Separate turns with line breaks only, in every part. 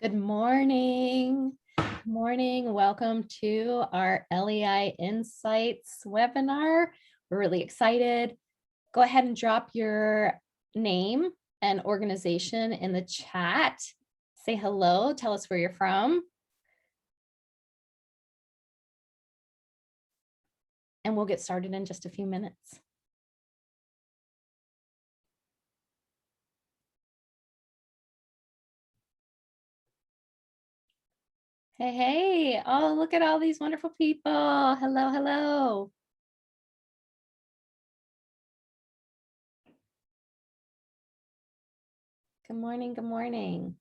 Good morning. Good morning. Welcome to our LEI Insights webinar. We're really excited. Go ahead and drop your name and organization in the chat. Say hello. Tell us where you're from. And we'll get started in just a few minutes. Hey, hey. Oh, look at all these wonderful people. Hello, hello. Good morning, good morning.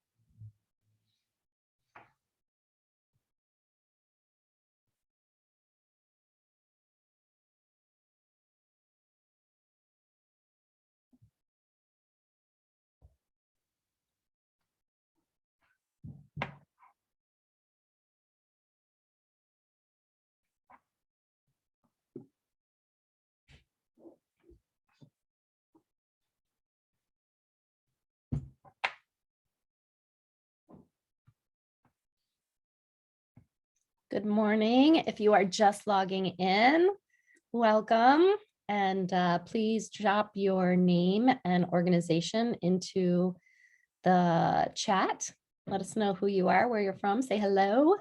Good morning. If you are just logging in, welcome. And please drop your name and organization into the chat. Let us know who you are, where you're from. Say hello.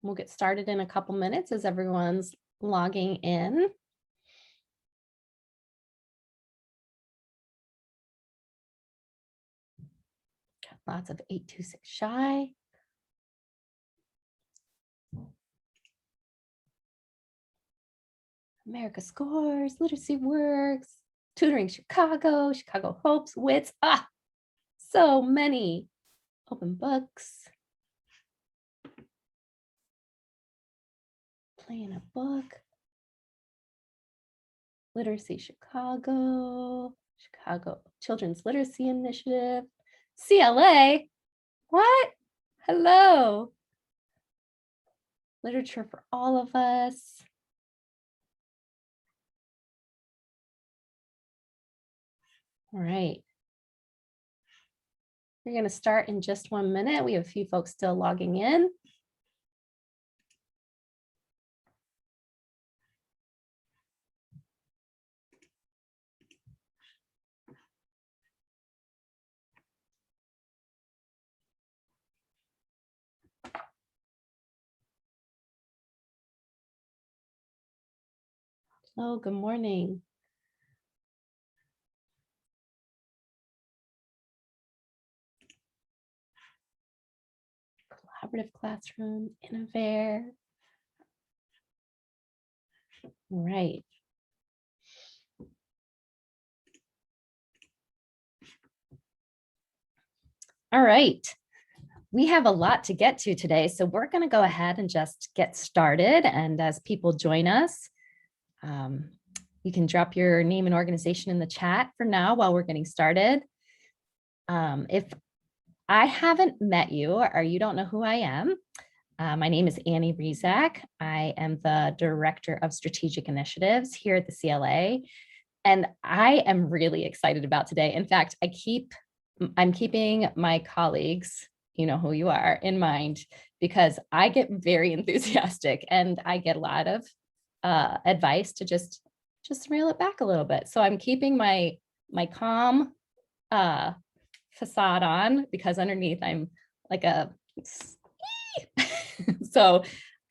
We'll get started in a couple minutes as everyone's logging in. Got lots of 826 shy. America Scores, Literacy Works, Tutoring Chicago, Chicago Hopes, WITS. So many open books. Playing a book. Literacy Chicago, Chicago Children's Literacy Initiative, CLA. What? Hello. Literature for All of Us. All right. We're going to start in just 1 minute. We have a few folks still logging in. Oh, good morning. Collaborative Classroom, Innovare. All right. All right. We have a lot to get to today, so we're going to go ahead and just get started. And as people join us, you can drop your name and organization in the chat for now while we're getting started. If I haven't met you or you don't know who I am, my name is Annie Rizak. I am the Director of Strategic Initiatives here at the CLA, and I am really excited about today. In fact, I'm keeping my colleagues, you know who you are, in mind, because I get very enthusiastic and I get a lot of advice to just reel it back a little bit. So I'm keeping my calm facade on, because underneath I'm like a so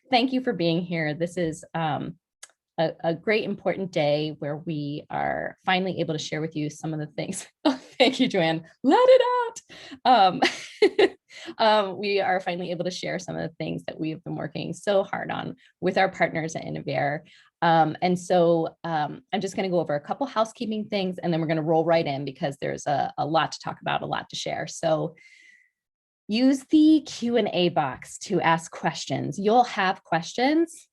thank you for being here. This is a great important day where we are finally able to share with you some of the things. Oh, thank you, Joanne. Let it out. We are finally able to share some of the things that we've been working so hard on with our partners at Innovare. And so I'm just going to go over a couple housekeeping things, and then we're going to roll right in because there's a lot to talk about, a lot to share. So use the Q&A box to ask questions. You'll have questions.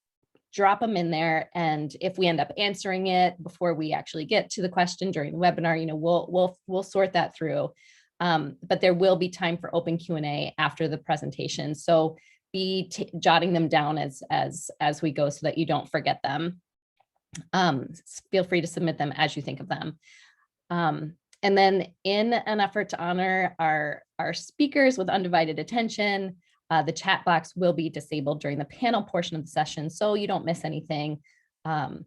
Drop them in there, and if we end up answering it before we actually get to the question during the webinar, you know, we'll sort that through. But there will be time for open Q&A after the presentation, so be jotting them down as we go so that you don't forget them. Feel free to submit them as you think of them. And then in an effort to honor our speakers with undivided attention, the chat box will be disabled during the panel portion of the session, so you don't miss anything. And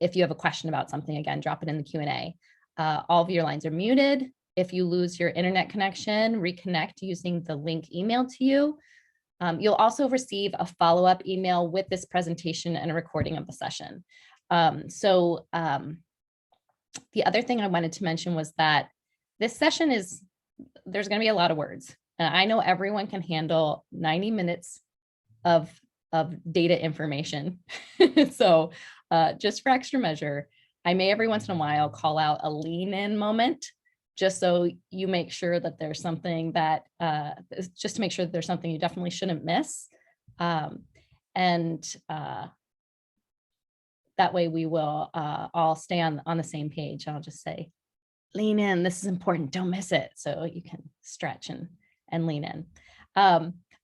if you have a question about something, again, drop it in the Q&A. All of your lines are muted. If you lose your internet connection, reconnect using the link emailed to you. You'll also receive a follow-up email with this presentation and a recording of the session. The other thing I wanted to mention was that this session there's going to be a lot of words. And I know everyone can handle 90 minutes of data information. So just for extra measure, I may every once in a while call out a lean in moment, just so you make sure that there's something that, just to make sure that there's something you definitely shouldn't miss. That way we will all stay on the same page. I'll just say, lean in, this is important, don't miss it. So you can stretch and lean in.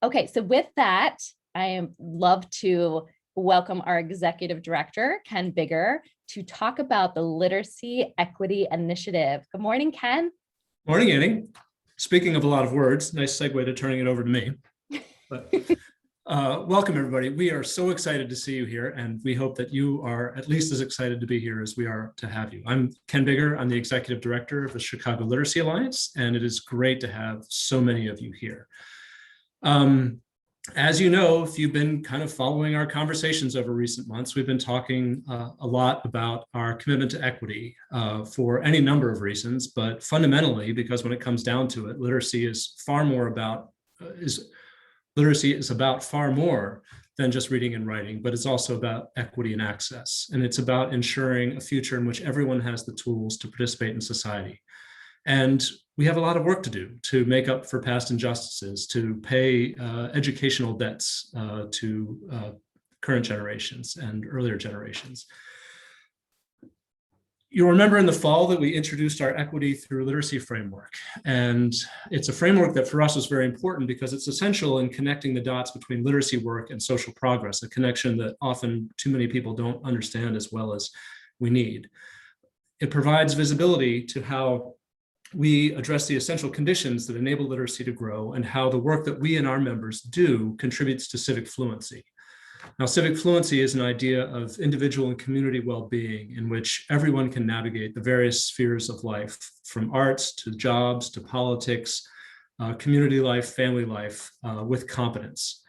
Okay, so with that, I love to welcome our Executive Director, Ken Bigger, to talk about the Literacy Equity Initiative. Good morning, Ken.
Morning, Annie. Speaking of a lot of words, nice segue to turning it over to me. But, welcome, everybody. We are so excited to see you here, and we hope that you are at least as excited to be here as we are to have you. I'm Ken Bigger. I'm the Executive Director of the Chicago Literacy Alliance, and it is great to have so many of you here. As you know, if you've been kind of following our conversations over recent months, we've been talking a lot about our commitment to equity for any number of reasons, but fundamentally, because when it comes down to it, literacy is about far more than just reading and writing, but it's also about equity and access. And it's about ensuring a future in which everyone has the tools to participate in society. And we have a lot of work to do to make up for past injustices, to pay educational debts to current generations and earlier generations. You'll remember in the fall that we introduced our Equity Through Literacy framework. And it's a framework that for us was very important because it's essential in connecting the dots between literacy work and social progress, a connection that often too many people don't understand as well as we need. It provides visibility to how we address the essential conditions that enable literacy to grow and how the work that we and our members do contributes to civic fluency. Now, civic fluency is an idea of individual and community well-being in which everyone can navigate the various spheres of life, from arts to jobs to politics, community life, family life, with competence.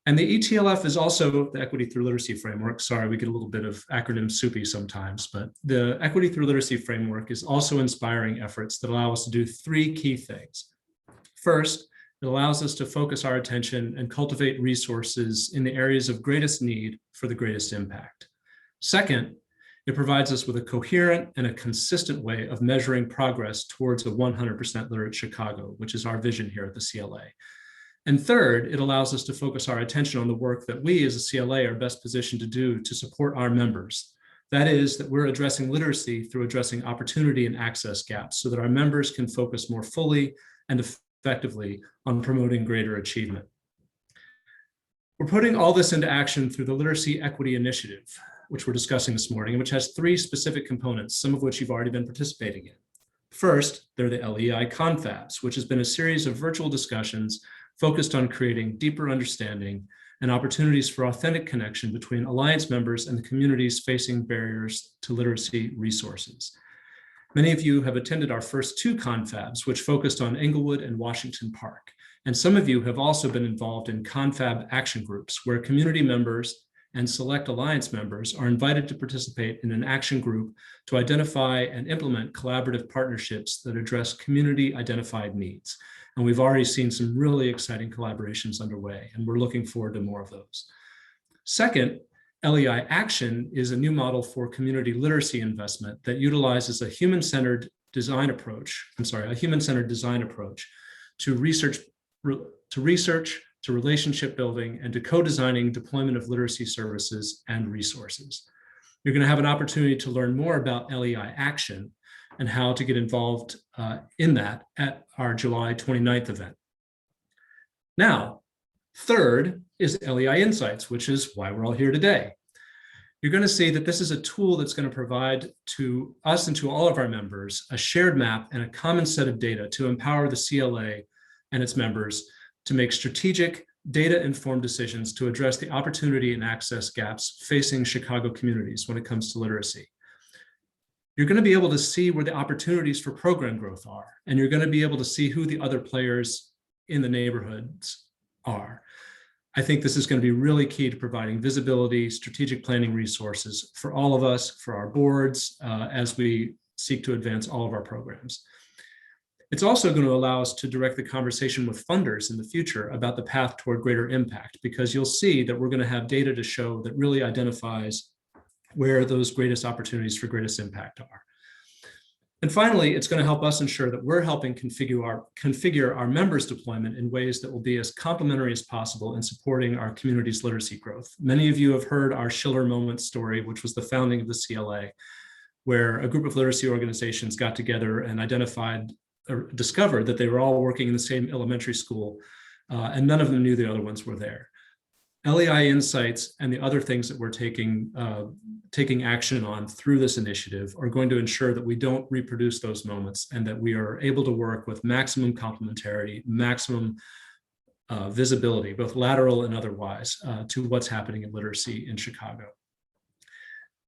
And the ETLF is also the Equity Through Literacy framework. Sorry, we get a little bit of acronym soupy sometimes, but the Equity Through Literacy framework is also inspiring efforts that allow us to do three key things. First, it allows us to focus our attention and cultivate resources in the areas of greatest need for the greatest impact. Second, it provides us with a coherent and a consistent way of measuring progress towards a 100% literate Chicago, which is our vision here at the CLA. And third, it allows us to focus our attention on the work that we as a CLA are best positioned to do to support our members. That is, that we're addressing literacy through addressing opportunity and access gaps so that our members can focus more fully and effectively on promoting greater achievement. We're putting all this into action through the Literacy Equity Initiative, which we're discussing this morning, which has three specific components, some of which you've already been participating in. First, they're the LEI confabs, which has been a series of virtual discussions focused on creating deeper understanding and opportunities for authentic connection between Alliance members and the communities facing barriers to literacy resources. Many of you have attended our first two confabs, which focused on Englewood and Washington Park. And some of you have also been involved in confab action groups, where community members and select Alliance members are invited to participate in an action group to identify and implement collaborative partnerships that address community identified needs. And we've already seen some really exciting collaborations underway, and we're looking forward to more of those. Second, LEI Action is a new model for community literacy investment that utilizes a human-centered design approach to research, to relationship building, and to co-designing deployment of literacy services and resources. You're going to have an opportunity to learn more about LEI Action and how to get involved in that at our July 29th event. Now, third is LEI Insights, which is why we're all here today. you're going to see that this is a tool that's going to provide to us and to all of our members a shared map and a common set of data to empower the CLA and its members to make strategic, data-informed decisions to address the opportunity and access gaps facing Chicago communities when it comes to literacy. You're going to be able to see where the opportunities for program growth are, and you're going to be able to see who the other players in the neighborhoods are. I think this is going to be really key to providing visibility, strategic planning resources for all of us, for our boards, as we seek to advance all of our programs. It's also going to allow us to direct the conversation with funders in the future about the path toward greater impact, because you'll see that we're going to have data to show that really identifies where those greatest opportunities for greatest impact are. And finally, it's going to help us ensure that we're helping configure our members' deployment in ways that will be as complementary as possible in supporting our community's literacy growth. Many of you have heard our Schiller Moment story, which was the founding of the CLA, where a group of literacy organizations got together and identified or discovered that they were all working in the same elementary school, and none of them knew the other ones were there. LEI insights and the other things that we're taking action on through this initiative are going to ensure that we don't reproduce those moments and that we are able to work with maximum complementarity, maximum visibility, both lateral and otherwise, to what's happening in literacy in Chicago.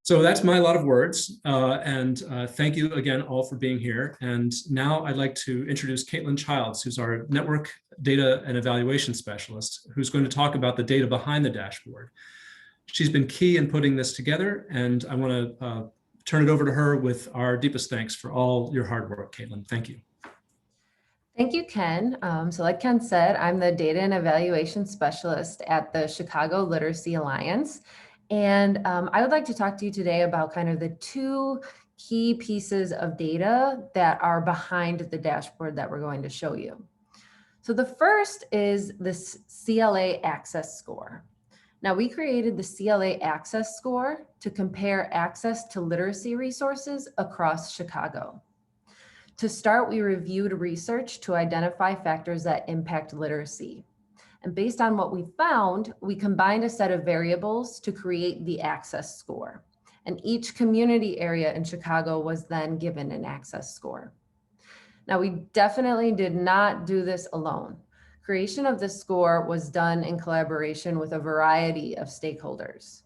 So that's my lot of words, and thank you again all for being here. And now I'd like to introduce Caitlin Childs, who's our Network Data and Evaluation Specialist, who's going to talk about the data behind the dashboard. She's been key in putting this together, and I want to turn it over to her with our deepest thanks for all your hard work, Caitlin. Thank you.
Thank you, Ken. So like Ken said, I'm the Data and Evaluation Specialist at the Chicago Literacy Alliance. And I would like to talk to you today about kind of the two key pieces of data that are behind the dashboard that we're going to show you. So the first is this CLA Access Score. Now, we created the CLA Access Score to compare access to literacy resources across Chicago. To start, we reviewed research to identify factors that impact literacy. And based on what we found, we combined a set of variables to create the access score. And each community area in Chicago was then given an access score. Now, we definitely did not do this alone. Creation of this score was done in collaboration with a variety of stakeholders.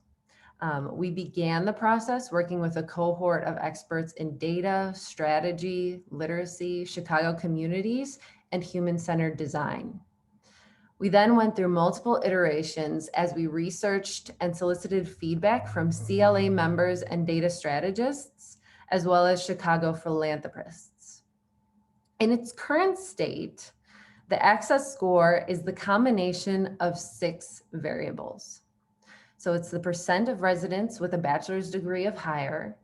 We began the process working with a cohort of experts in data, strategy, literacy, Chicago communities, and human-centered design. We then went through multiple iterations as we researched and solicited feedback from CLA members and data strategists, as well as Chicago philanthropists. In its current state, the access score is the combination of 6 variables. So it's the percent of residents with a bachelor's degree of higher,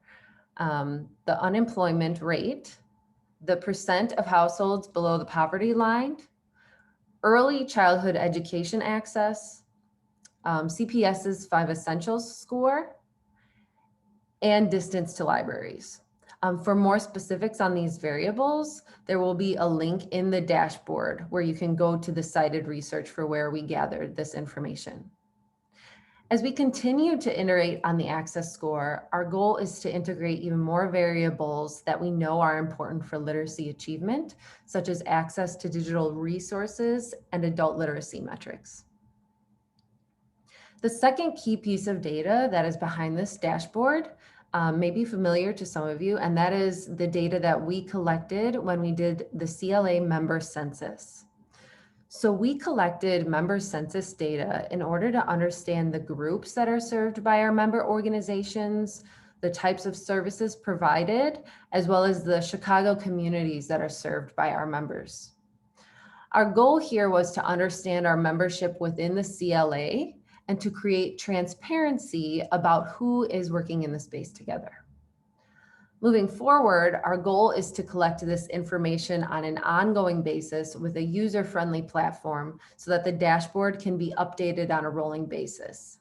the unemployment rate, the percent of households below the poverty line, early childhood education access, CPS's 5 essentials score, and distance to libraries. For more specifics on these variables, there will be a link in the dashboard where you can go to the cited research for where we gathered this information. As we continue to iterate on the access score, our goal is to integrate even more variables that we know are important for literacy achievement, such as access to digital resources and adult literacy metrics. The second key piece of data that is behind this dashboard may be familiar to some of you, and that is the data that we collected when we did the CLA member census. So we collected member census data in order to understand the groups that are served by our member organizations, the types of services provided, as well as the Chicago communities that are served by our members. Our goal here was to understand our membership within the CLA and to create transparency about who is working in the space together. Moving forward, our goal is to collect this information on an ongoing basis with a user-friendly platform so that the dashboard can be updated on a rolling basis.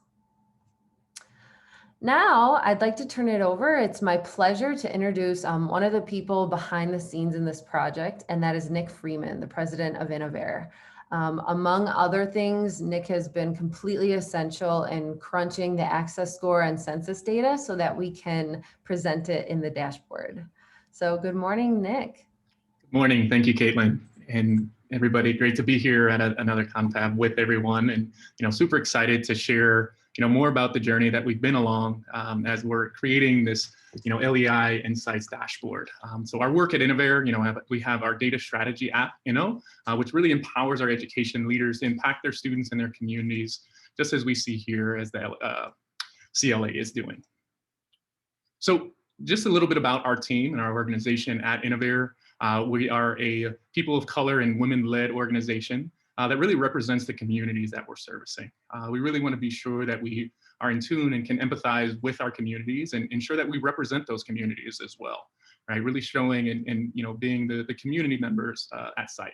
Now, I'd like to turn it over. It's my pleasure to introduce one of the people behind the scenes in this project, and that is Nick Freeman, the president of Innovare. Among other things, Nick has been completely essential in crunching the access score and census data so that we can present it in the dashboard. So good morning, Nick.
Good morning. Thank you, Caitlin, and everybody. Great to be here at another confab with everyone, and super excited to share more about the journey that we've been along as we're creating this LEI Insights dashboard. So our work at Innovare, we have our data strategy app, which really empowers our education leaders to impact their students and their communities, just as we see here as the CLA is doing. So just a little bit about our team and our organization at Innovare. We are a people of color and women-led organization that really represents the communities that we're servicing. We really want to be sure that we are in tune and can empathize with our communities and ensure that we represent those communities as well, right? Really showing and being the community members at site.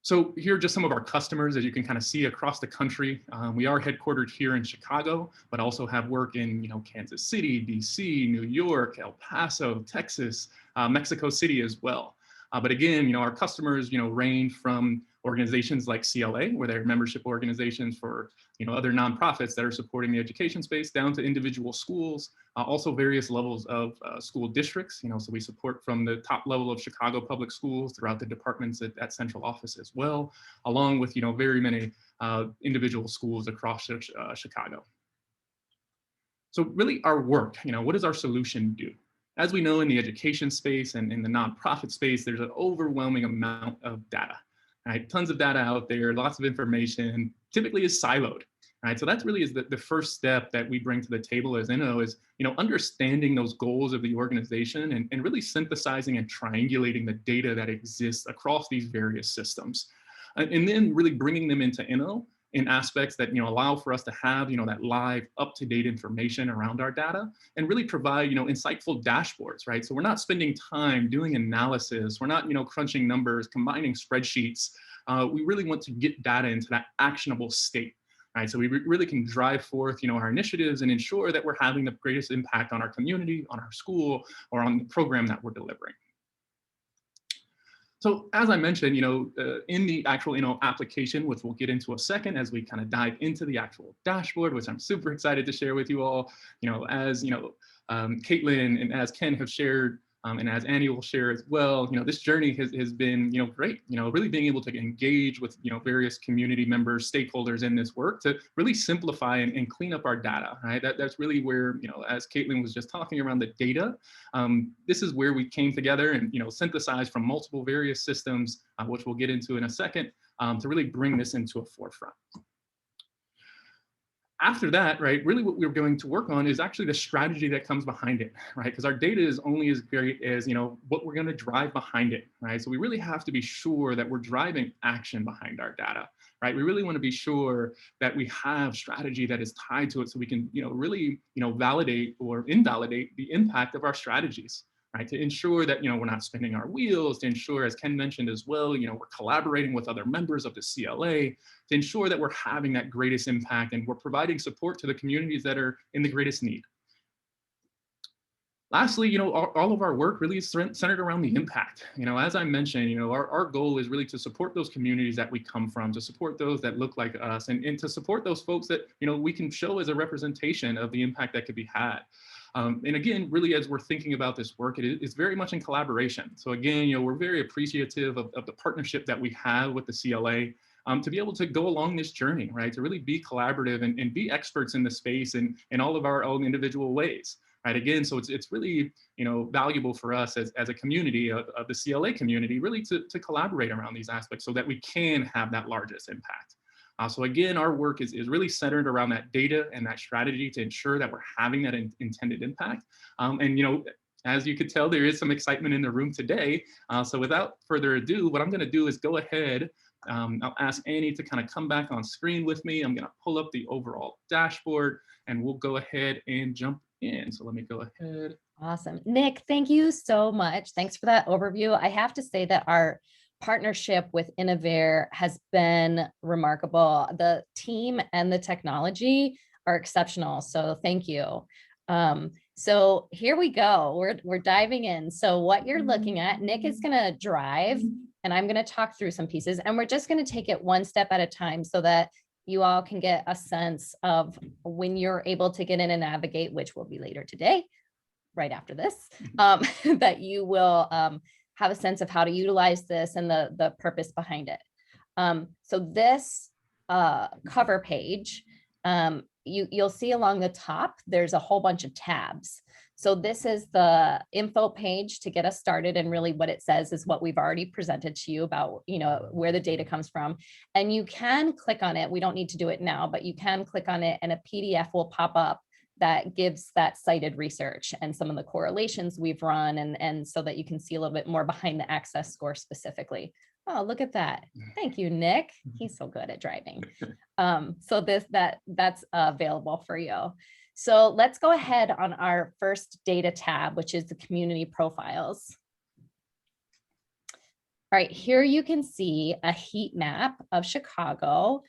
So here are just some of our customers, as you can kind of see across the country. We are headquartered here in Chicago, but also have work in Kansas City, DC, New York, El Paso, Texas, Mexico City as well. But again, our customers range from organizations like CLA, where they're membership organizations for other nonprofits that are supporting the education space, down to individual schools, also various levels of school districts. So we support from the top level of Chicago public schools throughout the departments at central office as well, along with very many individual schools across Chicago. So really our work, what does our solution do? As we know in the education space and in the nonprofit space, there's an overwhelming amount of data, right? Tons of data out there, lots of information, typically is siloed, right? So that's really is the first step that we bring to the table as INO is, understanding those goals of the organization and really synthesizing and triangulating the data that exists across these various systems. And then really bringing them into INO in aspects that allow for us to have that live up-to-date information around our data and really provide insightful dashboards, right? So we're not spending time doing analysis, we're not crunching numbers, combining spreadsheets. We really want to get data into that actionable state, right? So we really can drive forth our initiatives and ensure that we're having the greatest impact on our community, on our school, or on the program that we're delivering. So as I mentioned, in the actual application, which we'll get into a second as we kind of dive into the actual dashboard, which I'm super excited to share with you all, as Caitlin and as Ken have shared, and as Annie will share as well, this journey has been great, really being able to engage with various community members, stakeholders in this work to really simplify and clean up our data, right? That's really where, as Caitlin was just talking around the data, this is where we came together and synthesized from multiple various systems, which we'll get into in a second, to really bring this into a forefront. After that, right, really what we're going to work on is actually the strategy that comes behind it, right? Because our data is only as great as, what we're going to drive behind it, right? So we really have to be sure that we're driving action behind our data, right? We really want to be sure that we have strategy that is tied to it so we can, really, validate or invalidate the impact of our strategies, right? To ensure that, we're not spinning our wheels, to ensure, as Ken mentioned as well, we're collaborating with other members of the CLA to ensure that we're having that greatest impact and we're providing support to the communities that are in the greatest need. Lastly, all of our work really is centered around the impact. As I mentioned, our goal is really to support those communities that we come from, to support those that look like us, and to support those folks that, we can show as a representation of the impact that could be had. And again, really, as we're thinking about this work, it's very much in collaboration. So again, we're very appreciative of the partnership that we have with the CLA to be able to go along this journey, right? To really be collaborative and be experts in the space and in all of our own individual ways, right? Again, so it's really, valuable for us as a community of the CLA community, really to collaborate around these aspects so that we can have that largest impact. So again, our work is really centered around that data and that strategy to ensure that we're having that intended impact. And as you could tell, there is some excitement in the room today. So without further ado, what I'm going to do is go ahead. I'll ask Annie to kind of come back on screen with me. I'm going to pull up the overall dashboard and we'll go ahead and jump in. So let me go ahead.
Awesome. Nick, thank you so much. Thanks for that overview. I have to say that our partnership with Innovare has been remarkable. The team and the technology are exceptional. So thank you. So here we go. We're diving in. So what you're looking at, Nick is going to drive and I'm going to talk through some pieces, and we're just going to take it one step at a time so that you all can get a sense of when you're able to get in and navigate, which will be later today, right after this, that you will have a sense of how to utilize this and the purpose behind it. So this cover page, you'll see along the top, there's a whole bunch of tabs. So this is the info page to get us started. And really what it says is what we've already presented to you about, where the data comes from. And you can click on it. We don't need to do it now, but you can click on it and a PDF will pop up that gives that cited research and some of the correlations we've run, and so that you can see a little bit more behind the access score specifically. Oh, look at that. Thank you, Nick. He's so good at driving. So that's available for you. So let's go ahead on our first data tab, which is the community profiles. All right, here you can see a heat map of Chicago.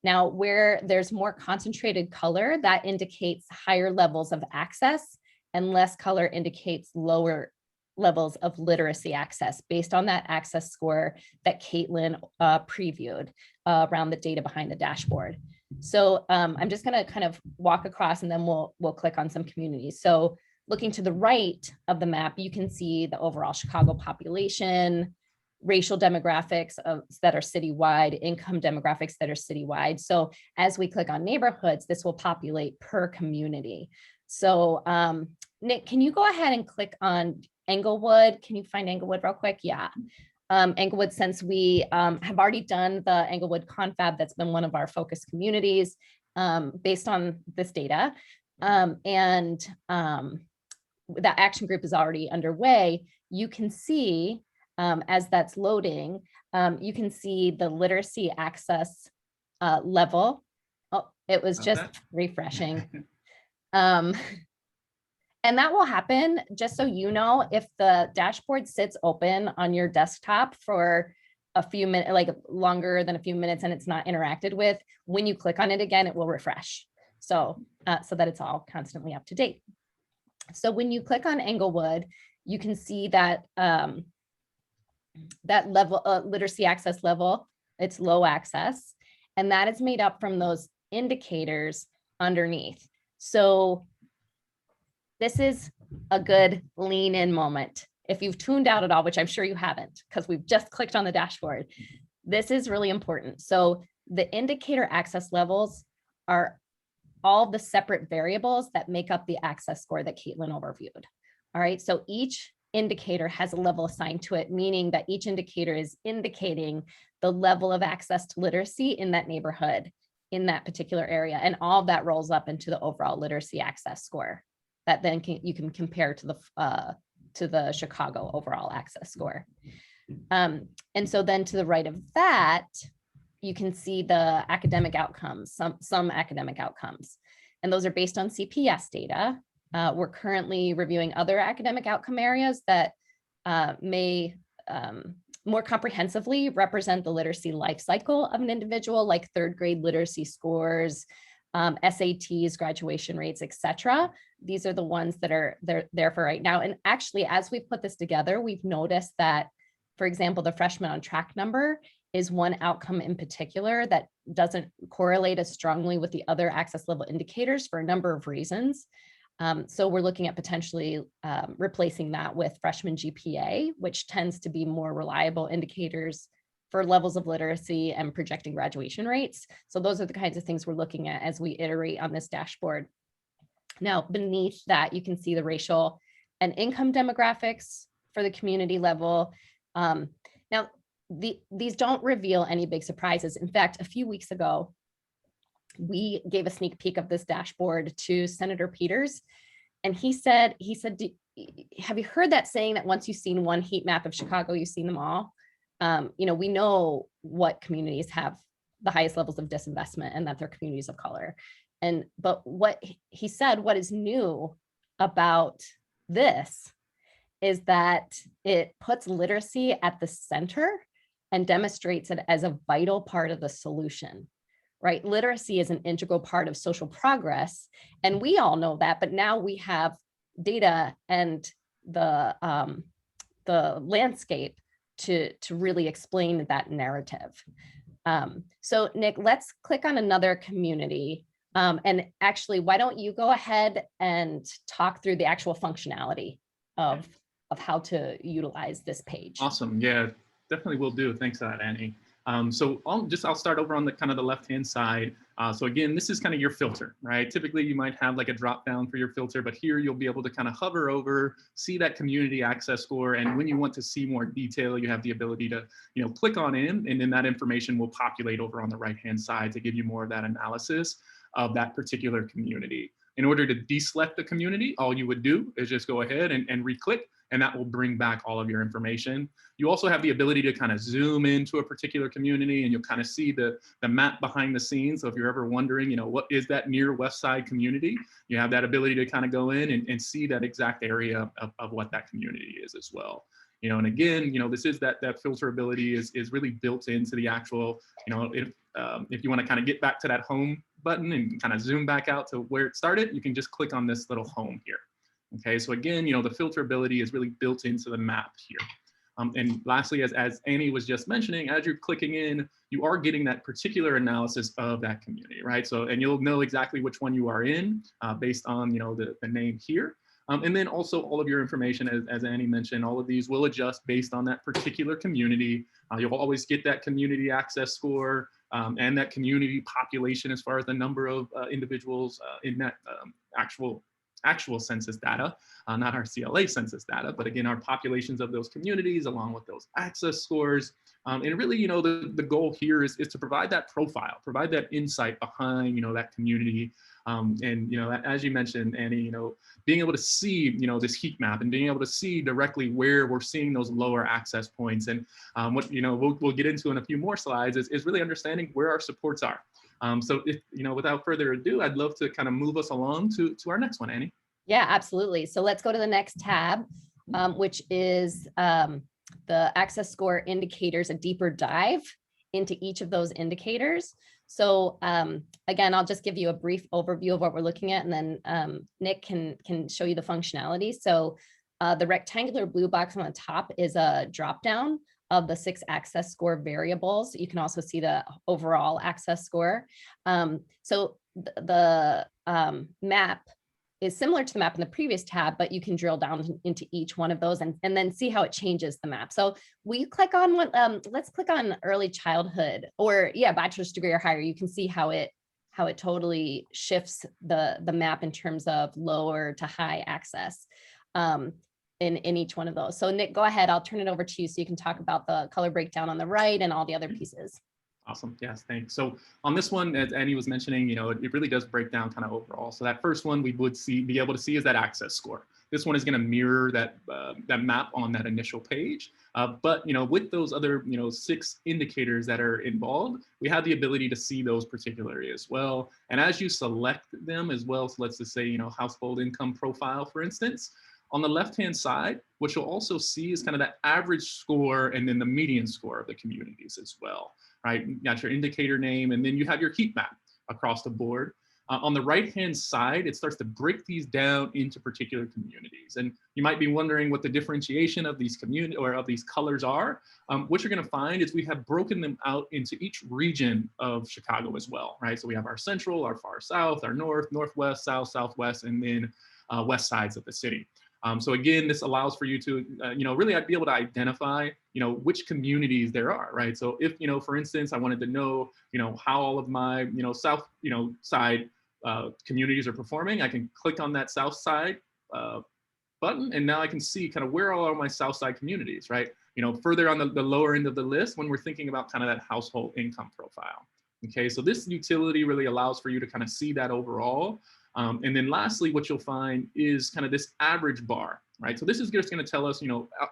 Now, where there's more concentrated color, that indicates higher levels of access, and less color indicates lower levels of literacy access based on that access score that Caitlin previewed around the data behind the dashboard. So I'm just going to kind of walk across and then we'll click on some communities. So looking to the right of the map, you can see the overall Chicago population, racial demographics that are citywide, income demographics that are citywide. So as we click on neighborhoods, this will populate per community. So Nick, can you go ahead and click on Englewood? Can you find Englewood real quick? Yeah. Englewood, since we have already done the Englewood confab, that's been one of our focus communities based on this data. And that action group is already underway. You can see as that's loading, you can see the literacy access level. Oh, it was just refreshing. And that will happen, just so you know, if the dashboard sits open on your desktop for a few minutes, like longer than a few minutes, and it's not interacted with, when you click on it again, it will refresh. So, so that it's all constantly up to date. So when you click on Englewood, you can see that that level, literacy access level, it's low access, and that is made up from those indicators underneath. So this is a good lean in moment. If you've tuned out at all, which I'm sure you haven't, because we've just clicked on the dashboard, this is really important. So the indicator access levels are all the separate variables that make up the access score that Caitlin overviewed. All right, so each indicator has a level assigned to it, meaning that each indicator is indicating the level of access to literacy in that neighborhood, in that particular area. And all of that rolls up into the overall literacy access score that then you can compare to the Chicago overall access score. And so then to the right of that, you can see the academic outcomes, some academic outcomes, and those are based on CPS data. We're currently reviewing other academic outcome areas that may more comprehensively represent the literacy life cycle of an individual, like third grade literacy scores, SATs, graduation rates, etc. These are the ones that are there for right now. And actually, as we've put this together, we've noticed that, for example, the freshman on track number is one outcome in particular that doesn't correlate as strongly with the other access level indicators for a number of reasons. So we're looking at potentially replacing that with freshman GPA, which tends to be more reliable indicators for levels of literacy and projecting graduation rates. So those are the kinds of things we're looking at as we iterate on this dashboard. Now, beneath that, you can see the racial and income demographics for the community level. Now, these don't reveal any big surprises. In fact, a few weeks ago, we gave a sneak peek of this dashboard to Senator Peters, and he said, have you heard that saying that once you've seen one heat map of Chicago, you've seen them all? We know what communities have the highest levels of disinvestment and that they're communities of color. But what he said, what is new about this is that it puts literacy at the center and demonstrates it as a vital part of the solution, right? Literacy is an integral part of social progress. And we all know that, but now we have data and the landscape to really explain that narrative. So Nick, let's click on another community. And actually, why don't you go ahead and talk through the actual functionality of how to utilize this page.
Awesome. Yeah, definitely will do. Thanks for that, Annie. So I'll start over on the kind of the left-hand side. So again, this is kind of your filter, right? Typically you might have like a drop down for your filter, but here you'll be able to kind of hover over, see that community access score. And when you want to see more detail, you have the ability to, click on in, and then that information will populate over on the right-hand side to give you more of that analysis of that particular community. In order to deselect the community, all you would do is just go ahead and re-click, and that will bring back all of your information. You also have the ability to kind of zoom into a particular community, and you'll kind of see the map behind the scenes. So if you're ever wondering, what is that near West Side community, you have that ability to kind of go in and see that exact area of what that community is as well. And again, this is that filter ability is really built into the actual, if you want to kind of get back to that home button and kind of zoom back out to where it started, you can just click on this little home here. Okay, so again, the filter ability is really built into the map here. And lastly, as Annie was just mentioning, as you're clicking in, you are getting that particular analysis of that community, right? So, and you'll know exactly which one you are in based on, the name here. And then also all of your information, as Annie mentioned, all of these will adjust based on that particular community. You'll always get that community access score and that community population as far as the number of individuals in that actual census data, not our CLA census data, but again, our populations of those communities along with those access scores. And really, the goal here is to provide that profile, provide that insight behind, that community. And, as you mentioned, Annie, being able to see, this heat map and being able to see directly where we're seeing those lower access points. And what, we'll get into in a few more slides is really understanding where our supports are. So if, without further ado, I'd love to kind of move us along to our next one, Annie.
Yeah, absolutely. So let's go to the next tab, which is the access score indicators, a deeper dive into each of those indicators. So again, I'll just give you a brief overview of what we're looking at, and then Nick can show you the functionality. So the rectangular blue box on the top is a drop down of the 6 access score variables. You can also see the overall access score. So the map is similar to the map in the previous tab, but you can drill down into each one of those and then see how it changes the map. So we click on one, let's click on early childhood, or bachelor's degree or higher. You can see how it totally shifts the map in terms of lower to high access in each one of those. So Nick, go ahead. I'll turn it over to you so you can talk about the color breakdown on the right and all the other pieces.
Awesome. Yes, thanks. So on this one, as Annie was mentioning, it really does break down kind of overall. So that first one we would be able to see is that access score. This one is going to mirror that map on that initial page. But with those other 6 indicators that are involved, we have the ability to see those particularly as well. And as you select them as well, so let's just say household income profile, for instance. On the left-hand side, what you'll also see is kind of that average score and then the median score of the communities as well, right? You got your indicator name, and then you have your heat map across the board. On the right-hand side, it starts to break these down into particular communities. And you might be wondering what the differentiation of these of these colors are. What you're gonna find is we have broken them out into each region of Chicago as well, right? So we have our central, our far south, our north, northwest, south, southwest, and then west sides of the city. So again, this allows for you to, really be able to identify, which communities there are, right? So if, for instance, I wanted to know, how all of my, south, side communities are performing, I can click on that south side button, and now I can see kind of where all are my south side communities, right? Further on the lower end of the list when we're thinking about kind of that household income profile. Okay, so this utility really allows for you to kind of see that overall. And then lastly, what you'll find is kind of this average bar, right? So this is just going to tell us,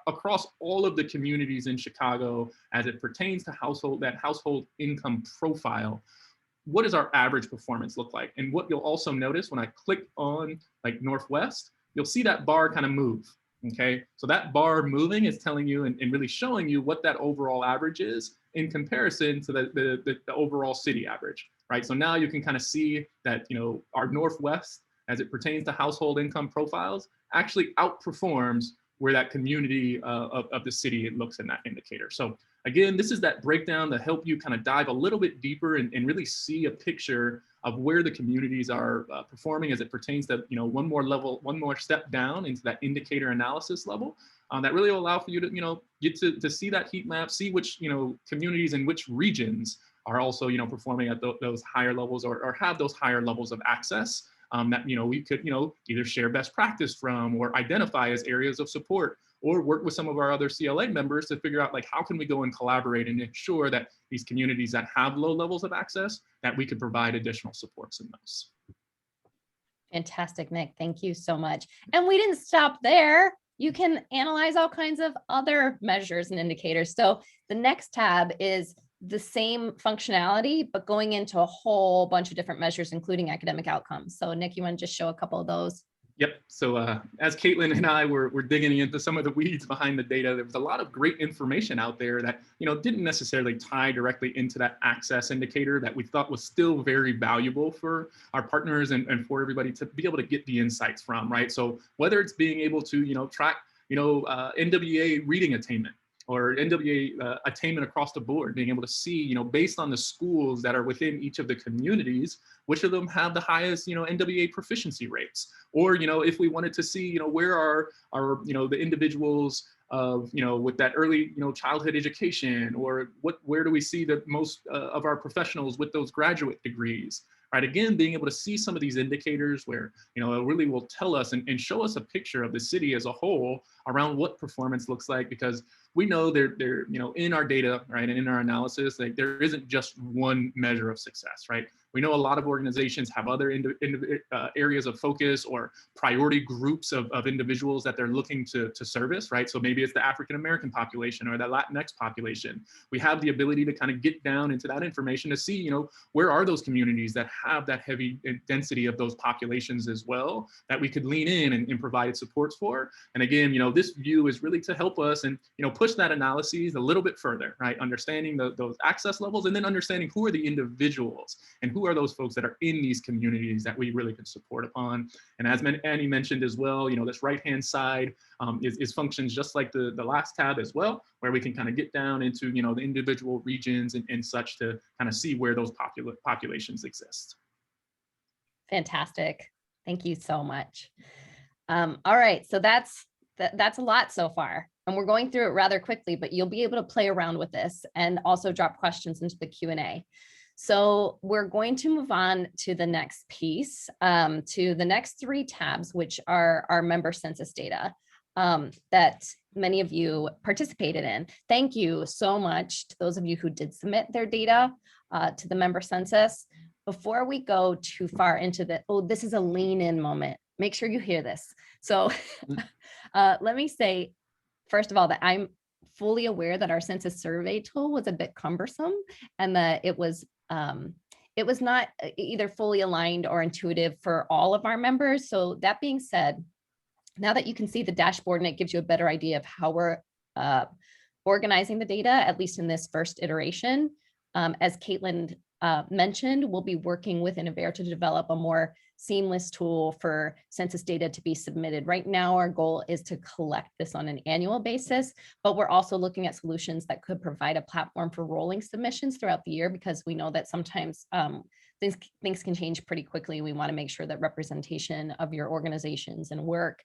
across all of the communities in Chicago, as it pertains to that household income profile, what does our average performance look like? And what you'll also notice when I click on like Northwest, you'll see that bar kind of move. Okay, so that bar moving is telling you and really showing you what that overall average is in comparison to the overall city average, right? So now you can kind of see that, our Northwest, as it pertains to household income profiles, actually outperforms where that community of the city looks in that indicator. So again, this is that breakdown to help you kind of dive a little bit deeper and really see a picture of where the communities are performing as it pertains to, one more step down into that indicator analysis level. That really will allow for you to, get to see that heat map, see which, communities and which regions are also, performing at those higher levels or have those higher levels of access that, we could, either share best practice from or identify as areas of support, or work with some of our other CLA members to figure out, like, how can we go and collaborate and ensure that these communities that have low levels of access, that we could provide additional supports in those.
Fantastic, Nick. Thank you so much. And we didn't stop there. You can analyze all kinds of other measures and indicators. So the next tab is the same functionality, but going into a whole bunch of different measures, including academic outcomes. So Nick, you want to just show a couple of those?
Yep. So as Caitlin and I were digging into some of the weeds behind the data, there was a lot of great information out there that, didn't necessarily tie directly into that access indicator that we thought was still very valuable for our partners and for everybody to be able to get the insights from, right? So whether it's being able to, track, NWA reading attainment, or NWA attainment across the board, being able to see, based on the schools that are within each of the communities, which of them have the highest, NWA proficiency rates, or, if we wanted to see, where are the individuals of, with that early, childhood education, or where do we see the most of our professionals with those graduate degrees, right? Again, being able to see some of these indicators where, it really will tell us and show us a picture of the city as a whole around what performance looks like, because we know they're in our data, right, and in our analysis, like, there isn't just one measure of success, right? We know a lot of organizations have other areas of focus or priority groups of individuals that they're looking to service, right? So maybe it's the African-American population or the Latinx population. We have the ability to kind of get down into that information to see, where are those communities that have that heavy density of those populations as well, that we could lean in and provide supports for. And again, this view is really to help us and, push that analysis a little bit further, right? Understanding those access levels, and then understanding who are the individuals and who are those folks that are in these communities that we really could support upon. And as Annie mentioned as well, this right-hand side is functions just like the last tab as well, where we can kind of get down into, the individual regions and such to kind of see where those populations exist.
Fantastic. Thank you so much. All right, so that's a lot so far, and we're going through it rather quickly, but you'll be able to play around with this and also drop questions into the Q&A. So we're going to move on to the next piece, to the next 3 tabs, which are our member census data that many of you participated in. Thank you so much to those of you who did submit their data to the member census. Before we go too far into this is a lean in moment. Make sure you hear this. So let me say, first of all, that I'm fully aware that our census survey tool was a bit cumbersome, and that it was not either fully aligned or intuitive for all of our members. So that being said, now that you can see the dashboard and it gives you a better idea of how we're organizing the data, at least in this first iteration, as Caitlin mentioned, we'll be working with Innovare to develop a more seamless tool for census data to be submitted. Right now, our goal is to collect this on an annual basis, but we're also looking at solutions that could provide a platform for rolling submissions throughout the year, because we know that sometimes things can change pretty quickly. We want to make sure that representation of your organizations and work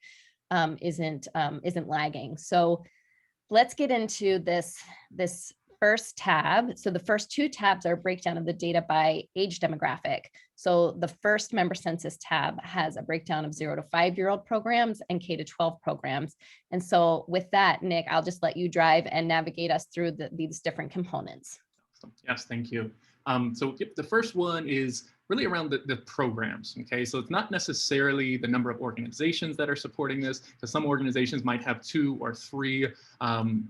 isn't lagging. So let's get into this first tab. So the first 2 tabs are a breakdown of the data by age demographic. So the first member census tab has a breakdown of 0 to 5-year-old programs and K to 12 programs. And so with that, Nick, I'll just let you drive and navigate us through these different components.
Yes, thank you. So the first one is really around the programs, okay? So it's not necessarily the number of organizations that are supporting this, because some organizations might have 2 or 3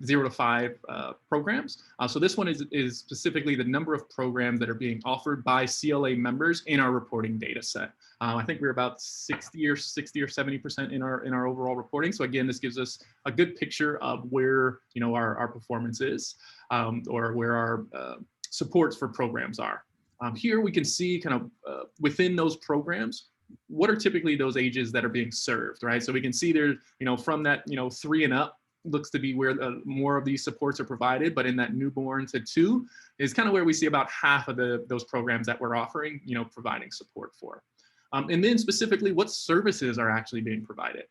0 to 5 programs. So this one is specifically the number of programs that are being offered by CLA members in our reporting data set. I think we're about 60 or 70% in our overall reporting. So again, this gives us a good picture of where our performance is, or where our supports for programs are. Here we can see kind of within those programs, what are typically those ages that are being served, right? So we can see there, from that, 3 and up looks to be where more of these supports are provided, but in that newborn to 2 is kind of where we see about half of those programs that we're offering, providing support for. And then specifically, what services are actually being provided.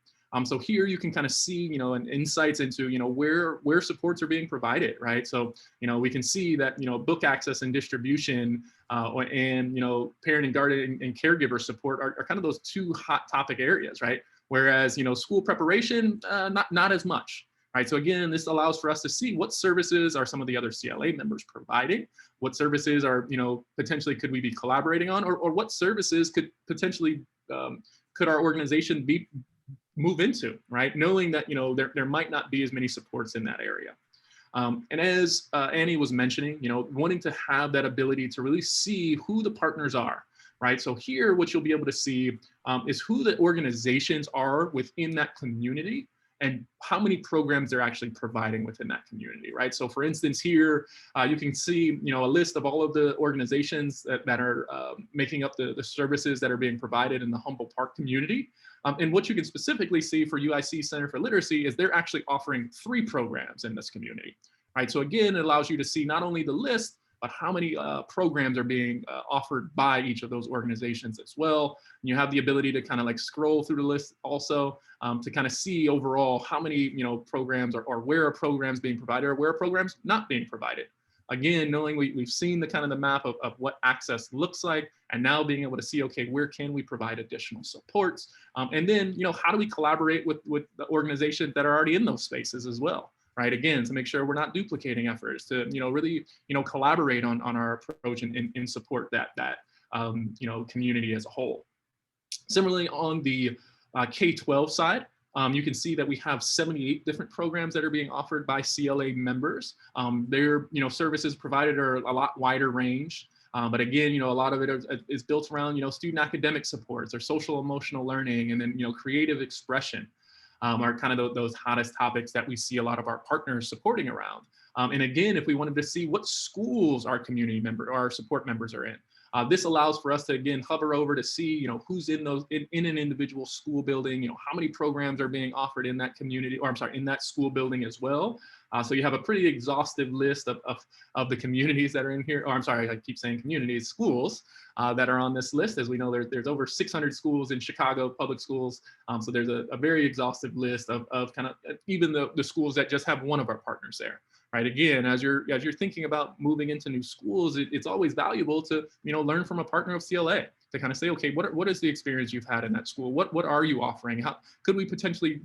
So here you can kind of see, and insights into, where supports are being provided, right? So, we can see that, book access and distribution and, parent and guardian and caregiver support are kind of those 2 hot topic areas, right? Whereas, school preparation, not as much. Right. So again, this allows for us to see what services are some of the other CLA members providing, what services are, potentially could we be collaborating on, or what services could potentially, could our organization move into, right? Knowing that, there might not be as many supports in that area. And as Annie was mentioning, wanting to have that ability to really see who the partners are, right? So here, what you'll be able to see is who the organizations are within that community and how many programs they're actually providing within that community, right? So for instance, here, you can see, a list of all of the organizations that are making up the services that are being provided in the Humboldt Park community. And what you can specifically see for UIC Center for Literacy is they're actually offering 3 programs in this community, right? So again, it allows you to see not only the list, but how many programs are being offered by each of those organizations as well. And you have the ability to kind of like scroll through the list also to kind of see overall how many programs or where are programs being provided or where are programs not being provided. Again, knowing we've seen the kind of the map of what access looks like, and now being able to see, okay, where can we provide additional supports? And then, how do we collaborate with the organizations that are already in those spaces as well? Right, again, to make sure we're not duplicating efforts, to really collaborate on our approach and support that community as a whole. Similarly, on the K-12 side, you can see that we have 78 different programs that are being offered by CLA members. Their services provided are a lot wider range. But again, a lot of it is built around student academic supports or social emotional learning, and then creative expression. Are kind of those hottest topics that we see a lot of our partners supporting around. And again, if we wanted to see what schools our community member, our support members are in, this allows for us to again hover over to see who's in those in an individual school building, how many programs are being offered in that community, or I'm sorry, in that school building as well. So you have a pretty exhaustive list of the communities that are in here, or I'm sorry, I keep saying communities, schools that are on this list. As we know, there's over 600 schools in Chicago, public schools. So there's a very exhaustive list of kind of even the schools that just have one of our partners there. Right. Again, as you're thinking about moving into new schools, it's always valuable to learn from a partner of CLA to kind of say, okay, what is the experience you've had in that school? What are you offering? How could we potentially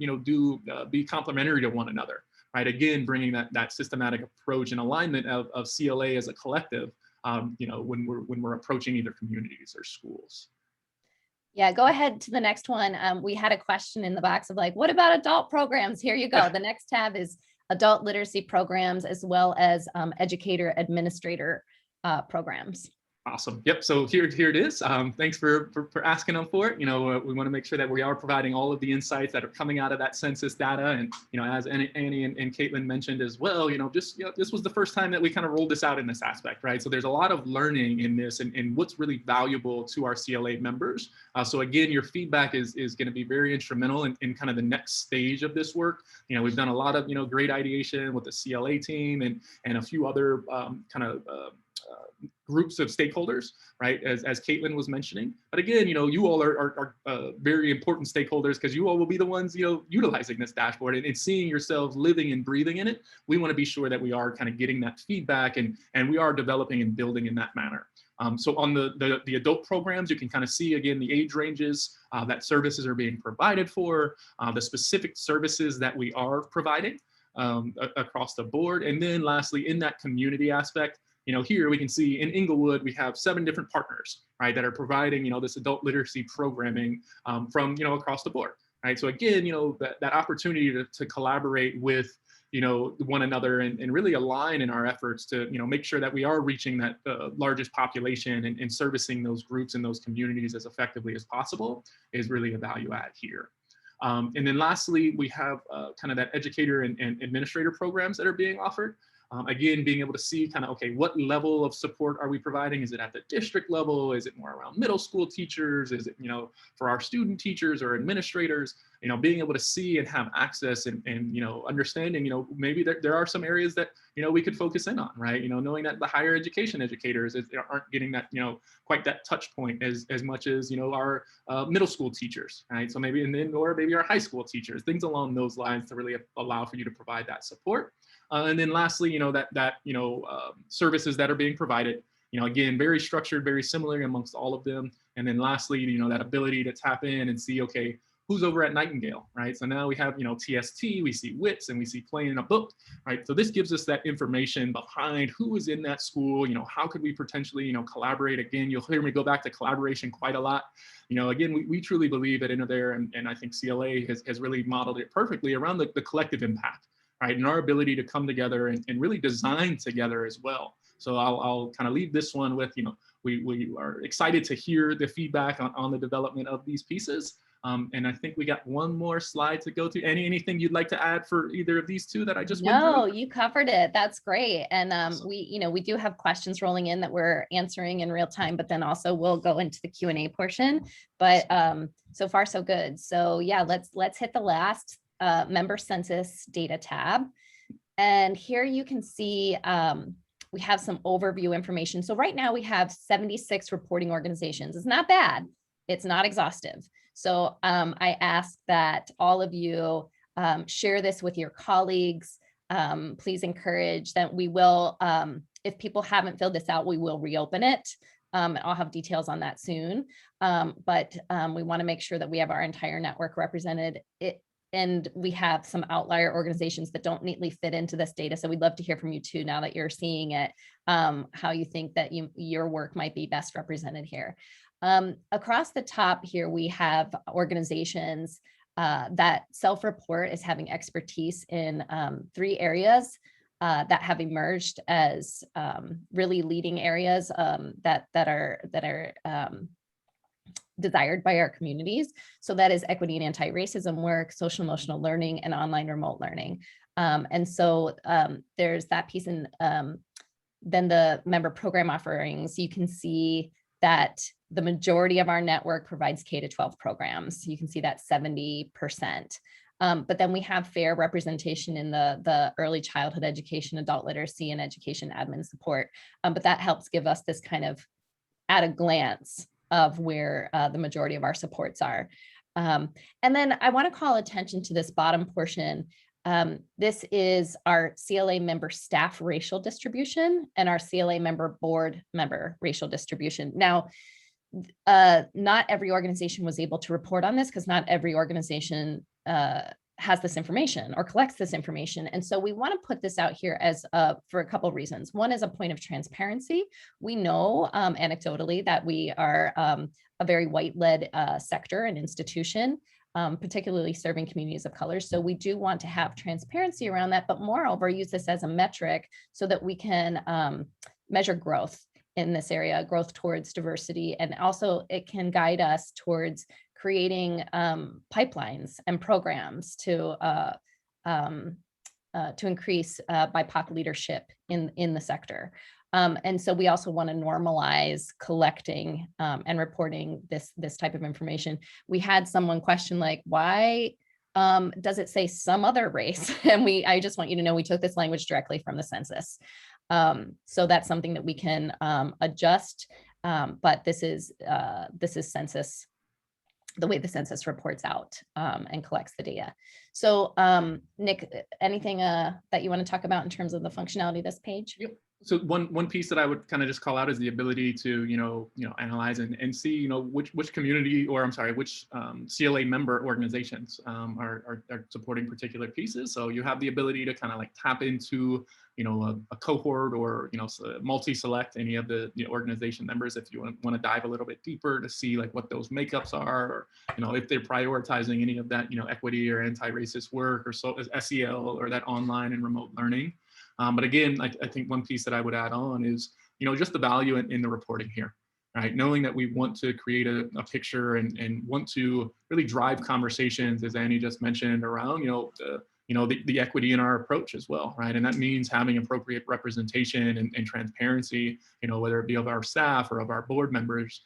be complementary to one another? Right. Again, bringing that systematic approach and alignment of CLA as a collective, when we're approaching either communities or schools.
Yeah, go ahead to the next one. We had a question in the box of like, what about adult programs? Here you go. The next tab is adult literacy programs, as well as educator administrator programs.
Awesome. Yep. So here it is. Thanks for asking them for it. We want to make sure that we are providing all of the insights that are coming out of that census data. And, as Annie and Caitlin mentioned as well, this was the first time that we kind of rolled this out in this aspect, right? So there's a lot of learning in this and what's really valuable to our CLA members. So again, your feedback is going to be very instrumental in kind of the next stage of this work. We've done a lot of, great ideation with the CLA team and a few other groups of stakeholders, right, as Caitlin was mentioning. But again, you all are very important stakeholders, because you all will be the ones, utilizing this dashboard and seeing yourselves living and breathing in it. We want to be sure that we are kind of getting that feedback and we are developing and building in that manner. So on the adult programs, you can kind of see, again, the age ranges that services are being provided for, the specific services that we are providing across the board. And then lastly, in that community aspect, here we can see in Inglewood, we have 7 different partners, right, that are providing, this adult literacy programming from, across the board, right? So again, that opportunity to collaborate with, one another and really align in our efforts to, make sure that we are reaching that largest population and servicing those groups and those communities as effectively as possible is really a value add here. And then lastly, we have kind of that educator and administrator programs that are being offered. Again, being able to see kind of, okay, what level of support are we providing? Is it at the district level? Is it more around middle school teachers? Is it, for our student teachers or administrators? Being able to see and have access and understanding, maybe there are some areas that, we could focus in on, right? Knowing that the higher education educators aren't getting that, quite that touch point as much as, our middle school teachers, right? So maybe, or maybe our high school teachers, things along those lines to really allow for you to provide that support. And then lastly, services that are being provided, again, very structured, very similar amongst all of them. And then lastly, that ability to tap in and see, okay, who's over at Nightingale, right? So now we have, TST, we see WITS, and we see Playing in a Book, right? So this gives us that information behind who is in that school, how could we potentially, collaborate? Again, you'll hear me go back to collaboration quite a lot. Again, we truly believe at Innovare, and I think CLA has really modeled it perfectly around the collective impact, right? And our ability to come together and really design together as well. So I'll kind of leave this one with, we are excited to hear the feedback on the development of these pieces. And I think we got one more slide to go to. Anything you'd like to add for either of these two that I just went through?
No, you covered it. That's great. And
Awesome.
we do have questions rolling in that we're answering in real time, but then also we'll go into the Q&A portion. But so far so good. So yeah, let's hit the last member census data tab. And here you can see we have some overview information. So right now we have 76 reporting organizations. It's not bad. It's not exhaustive. So I ask that all of you share this with your colleagues. Please encourage that we will, if people haven't filled this out, we will reopen it. I'll have details on that soon. But we want to make sure that we have our entire network represented. And we have some outlier organizations that don't neatly fit into this data. So we'd love to hear from you too, now that you're seeing it, how you think that your work might be best represented here. Across the top here, we have organizations that self-report as having expertise in 3 areas that have emerged as really leading areas that are desired by our communities. So that is equity and anti-racism work, social emotional learning, and online remote learning. And so there's that piece. And then the member program offerings, you can see that the majority of our network provides K-12 programs. You can see that 70%. But then we have fair representation in the early childhood education, adult literacy, and education admin support. But that helps give us this kind of at a glance of where the majority of our supports are. And then I want to call attention to this bottom portion. This is our CLA member staff racial distribution and our CLA member board member racial distribution. Now, not every organization was able to report on this because not every organization has this information or collects this information. And so we want to put this out here as for a couple of reasons. One is a point of transparency. We know anecdotally that we are a very white-led sector and institution, particularly serving communities of color. So we do want to have transparency around that, but moreover, use this as a metric so that we can measure growth in this area, growth towards diversity. And also it can guide us towards creating pipelines and programs to increase BIPOC leadership in the sector. And so we also want to normalize collecting and reporting this type of information. We had someone question like, why does it say some other race? And I just want you to know we took this language directly from the census. So that's something that we can adjust, but this is census, the way the census reports out and collects the data. So Nick, anything that you want to talk about in terms of the functionality of this page?
Yep. So one piece that I would kind of just call out is the ability to analyze and see which community, or I'm sorry, which CLA member organizations are supporting particular pieces. So you have the ability to kind of like tap into a cohort or multi-select any of the organization members if you want to dive a little bit deeper to see like what those makeups are, or if they're prioritizing any of that equity or anti-racist work or SEL or that online and remote learning. But again, I think one piece that I would add on is, just the value in the reporting here, right? Knowing that we want to create a picture and want to really drive conversations, as Annie just mentioned, around, the equity in our approach as well, right? And that means having appropriate representation and transparency, whether it be of our staff or of our board members,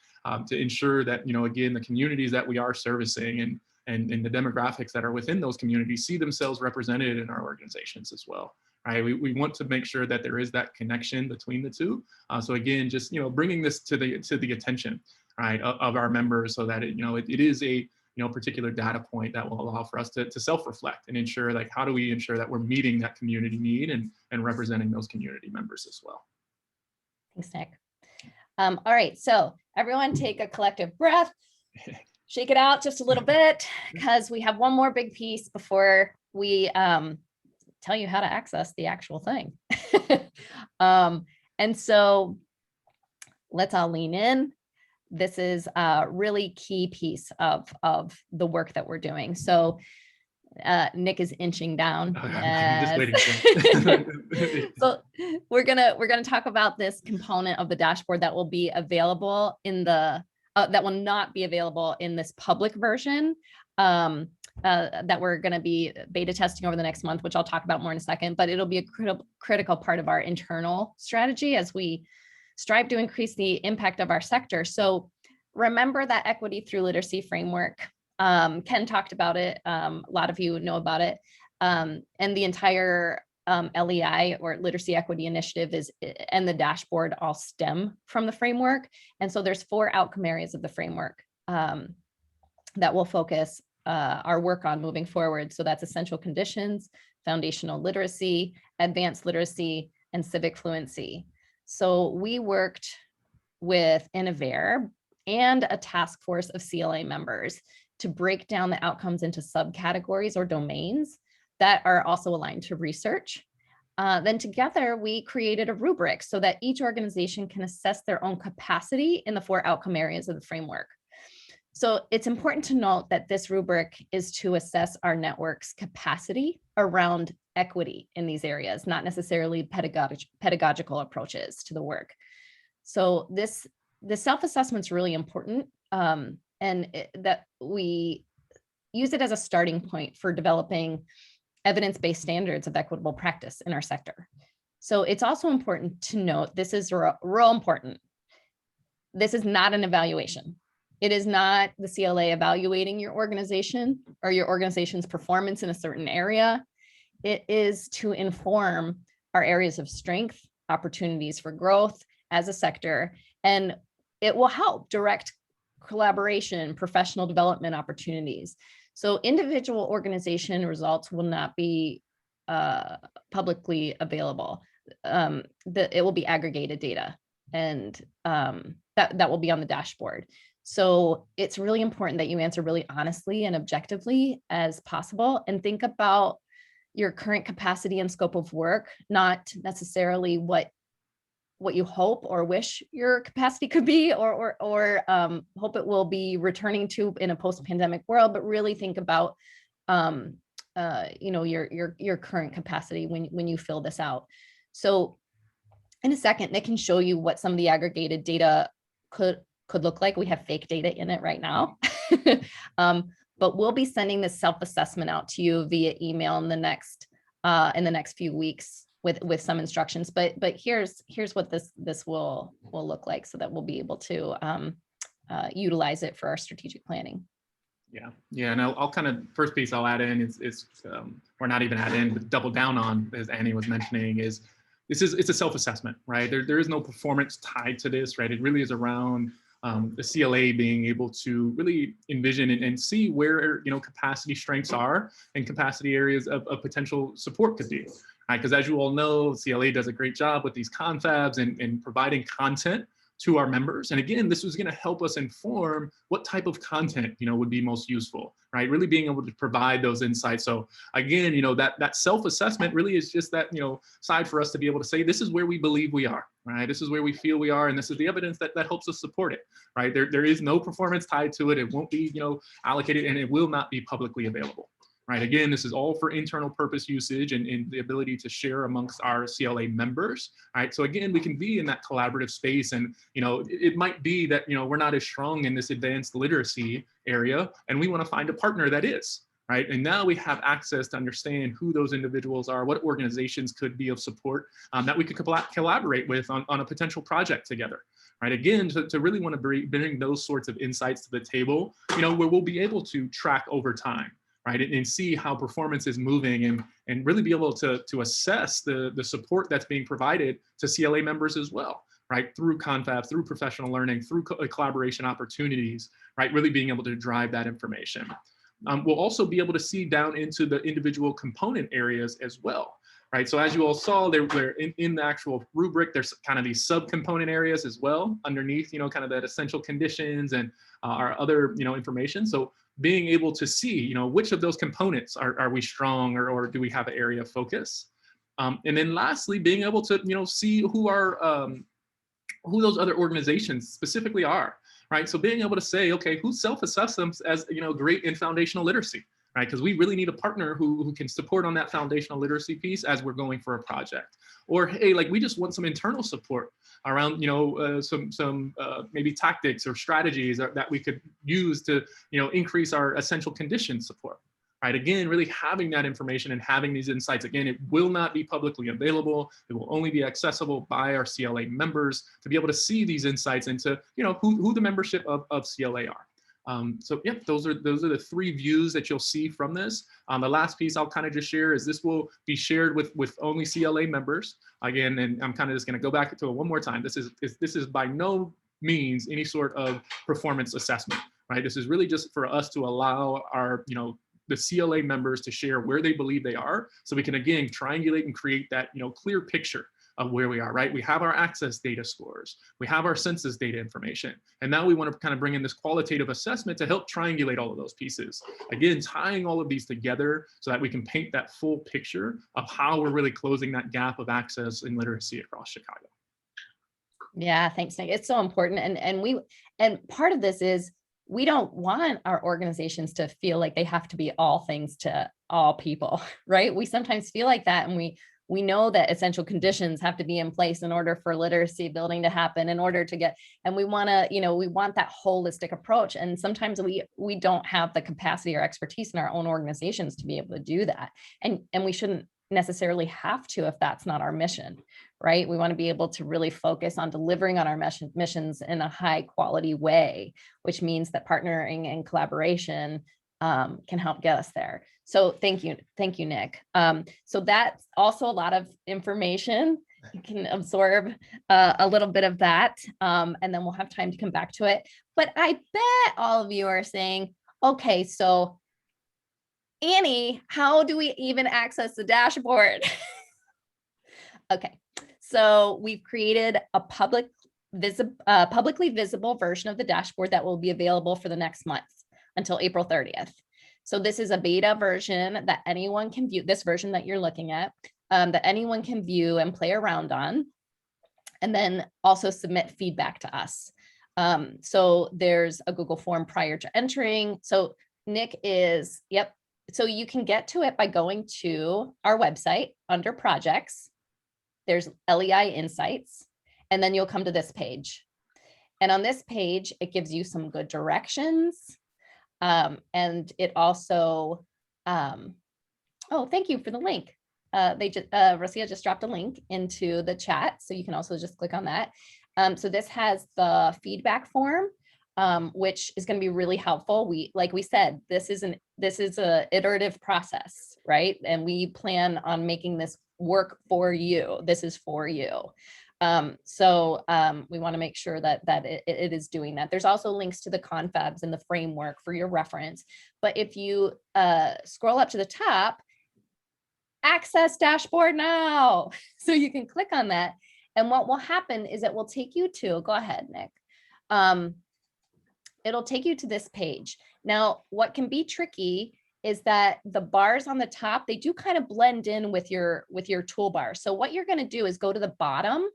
to ensure that, again, the communities that we are servicing and the demographics that are within those communities see themselves represented in our organizations as well. Right? We want to make sure that there is that connection between the two. So again, just bringing this to the attention, right, of our members, so that it is a particular data point that will allow for us to self-reflect and ensure, like, how do we ensure that we're meeting that community need and representing those community members as well.
Thanks, Nick. All right, so everyone take a collective breath, shake it out just a little bit, because we have one more big piece before we tell you how to access the actual thing. And so let's all lean in. This is a really key piece of the work that we're doing. So Nick is inching down.
I'm just waiting.
So we're gonna talk about this component of the dashboard that will be available in the that will not be available in this public version that we're going to be beta testing over the next month, which I'll talk about more in a second. But it'll be a critical part of our internal strategy as we strive to increase the impact of our sector. So remember that equity through literacy framework. Ken talked about it. A lot of you know about it. And the entire LEI, or Literacy Equity Initiative, and the dashboard all stem from the framework. And so there's 4 outcome areas of the framework that will focus our work on moving forward. So that's essential conditions, foundational literacy, advanced literacy, and civic fluency. So we worked with Innovare and a task force of CLA members to break down the outcomes into subcategories or domains that are also aligned to research. Then together we created a rubric so that each organization can assess their own capacity in the 4 outcome areas of the framework. So it's important to note that this rubric is to assess our network's capacity around equity in these areas, not necessarily pedagogical approaches to the work. So the self-assessment is really important, that we use it as a starting point for developing evidence-based standards of equitable practice in our sector. So it's also important to note, this is real important. This is not an evaluation. It is not the CLA evaluating your organization or your organization's performance in a certain area. It is to inform our areas of strength, opportunities for growth as a sector, and it will help direct collaboration, professional development opportunities. So individual organization results will not be publicly available. It will be aggregated data, and that will be on the dashboard. So it's really important that you answer really honestly and objectively as possible, and think about your current capacity and scope of work, not necessarily what you hope or wish your capacity could be, or hope it will be returning to in a post-pandemic world, but really think about your current capacity when you fill this out. So in a second, Nick can show you what some of the aggregated data could look like. We have fake data in it right now. But we'll be sending this self-assessment out to you via email in the next few weeks with some instructions. But here's what this will look like, so that we'll be able to utilize it for our strategic planning.
Yeah, and I'll kind of, first piece I'll add in is or not even add in, but double down on, as Annie was mentioning, is it's a self-assessment, right? There is no performance tied to this, right? It really is around the CLA being able to really envision and see where capacity strengths are and capacity areas of potential support could be. Because as you all know, CLA does a great job with these confabs and providing content to our members. And again, this was going to help us inform what type of content would be most useful, right? Really being able to provide those insights. So again, that self-assessment really is just that side for us to be able to say, this is where we believe we are, right? This is where we feel we are, and this is the evidence that helps us support it, right? There is no performance tied to it. It won't be allocated, and it will not be publicly available. Right. Again, this is all for internal purpose usage and the ability to share amongst our CLA members. Right. So again, we can be in that collaborative space, and it might be that we're not as strong in this advanced literacy area, and we want to find a partner that is. right? And now we have access to understand who those individuals are, what organizations could be of support that we could collaborate with on a potential project together, right? Again, to really want to bring those sorts of insights to the table, where we'll be able to track over time, right? And see how performance is moving and really be able to assess the support that's being provided to CLA members as well, right? Through confabs, through professional learning, through collaboration opportunities, right? Really being able to drive that information. We'll also be able to see down into the individual component areas as well, right? So as you all saw, they're in the actual rubric, there's kind of these subcomponent areas as well underneath, kind of that essential conditions and our other, information. So being able to see, which of those components are we strong or do we have an area of focus? And then lastly, being able to, see who those other organizations specifically are, right? So being able to say, okay, who self-assess them as, great in foundational literacy, right? Because we really need a partner who can support on that foundational literacy piece as we're going for a project. Or, hey, like we just want some internal support around, some maybe tactics or strategies that we could use to, increase our essential conditions support. Right, again, really having that information and having these insights, again, it will not be publicly available. It will only be accessible by our CLA members to be able to see these insights into, who the membership of CLA are. So yeah, those are the three views that you'll see from this. The last piece I'll kind of just share is this will be shared with only CLA members. Again, and I'm kind of just going to go back to it one more time. This is by no means any sort of performance assessment, right? This is really just for us to allow our, the CLA members to share where they believe they are, so we can again triangulate and create that clear picture of where we are, right? We have our access data scores, we have our census data information, and now we want to kind of bring in this qualitative assessment to help triangulate all of those pieces. Again, tying all of these together so that we can paint that full picture of how we're really closing that gap of access and literacy across Chicago.
Yeah, thanks, Nick. It's so important. And part of this is we don't want our organizations to feel like they have to be all things to all people, right? We sometimes feel like that. And we know that essential conditions have to be in place in order for literacy building to happen, in order to get, and we want to, we want that holistic approach. And sometimes we don't have the capacity or expertise in our own organizations to be able to do that. And we shouldn't necessarily have to if that's not our mission, right? We want to be able to really focus on delivering on our missions in a high quality way, which means that partnering and collaboration can help get us there. So thank you, Nick. So that's also a lot of information. You can absorb a little bit of that, and then we'll have time to come back to it. But I bet all of you are saying, okay, so Annie, how do we even access the dashboard? Okay, so we've created a publicly visible version of the dashboard that will be available for the next month until April 30th. So this is a beta version that anyone can view, this version that you're looking at, that anyone can view and play around on, and then also submit feedback to us. So there's a Google form prior to entering. So Nick is, yep. So you can get to it by going to our website under projects. There's LEI Insights, and then you'll come to this page. And on this page, it gives you some good directions. And it also, oh, thank you for the link. Rosia just dropped a link into the chat, so you can also just click on that. So this has the feedback form, which is going to be really helpful. Like we said, this is a iterative process, right? And we plan on making this work for you. This is for you. So we want to make sure that it is doing that. There's also links to the confabs and the framework for your reference. But if you scroll up to the top, access dashboard now. So you can click on that. And what will happen is it will take you to, go ahead, Nick. It'll take you to this page. Now, what can be tricky is that the bars on the top, they do kind of blend in with your toolbar. So what you're going to do is go to the bottom,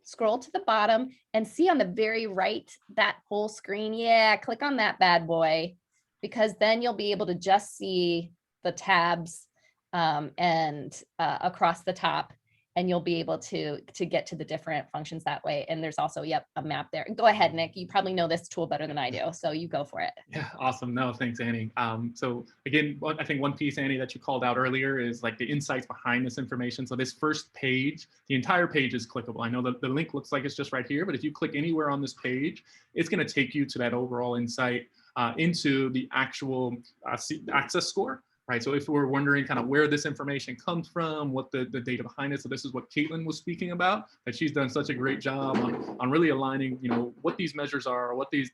scroll to the bottom, and see on the very right, that whole screen. Yeah, click on that bad boy, because then you'll be able to just see the tabs and across the top. and you'll be able to get to the different functions that way. And there's also, yep, a map there. Go ahead, Nick. You probably know this tool better than I do, so you go for it.
Yeah, awesome. No, thanks, Annie. So again, I think one piece, Annie, that you called out earlier is like the insights behind this information. So this first page, the entire page is clickable. I know that the link looks like it's just right here, but if you click anywhere on this page, it's going to take you to that overall insight into the actual access score. Right. So if we're wondering kind of where this information comes from, what the data behind it. So this is what Caitlin was speaking about, that she's done such a great job on really aligning, what these measures are, what the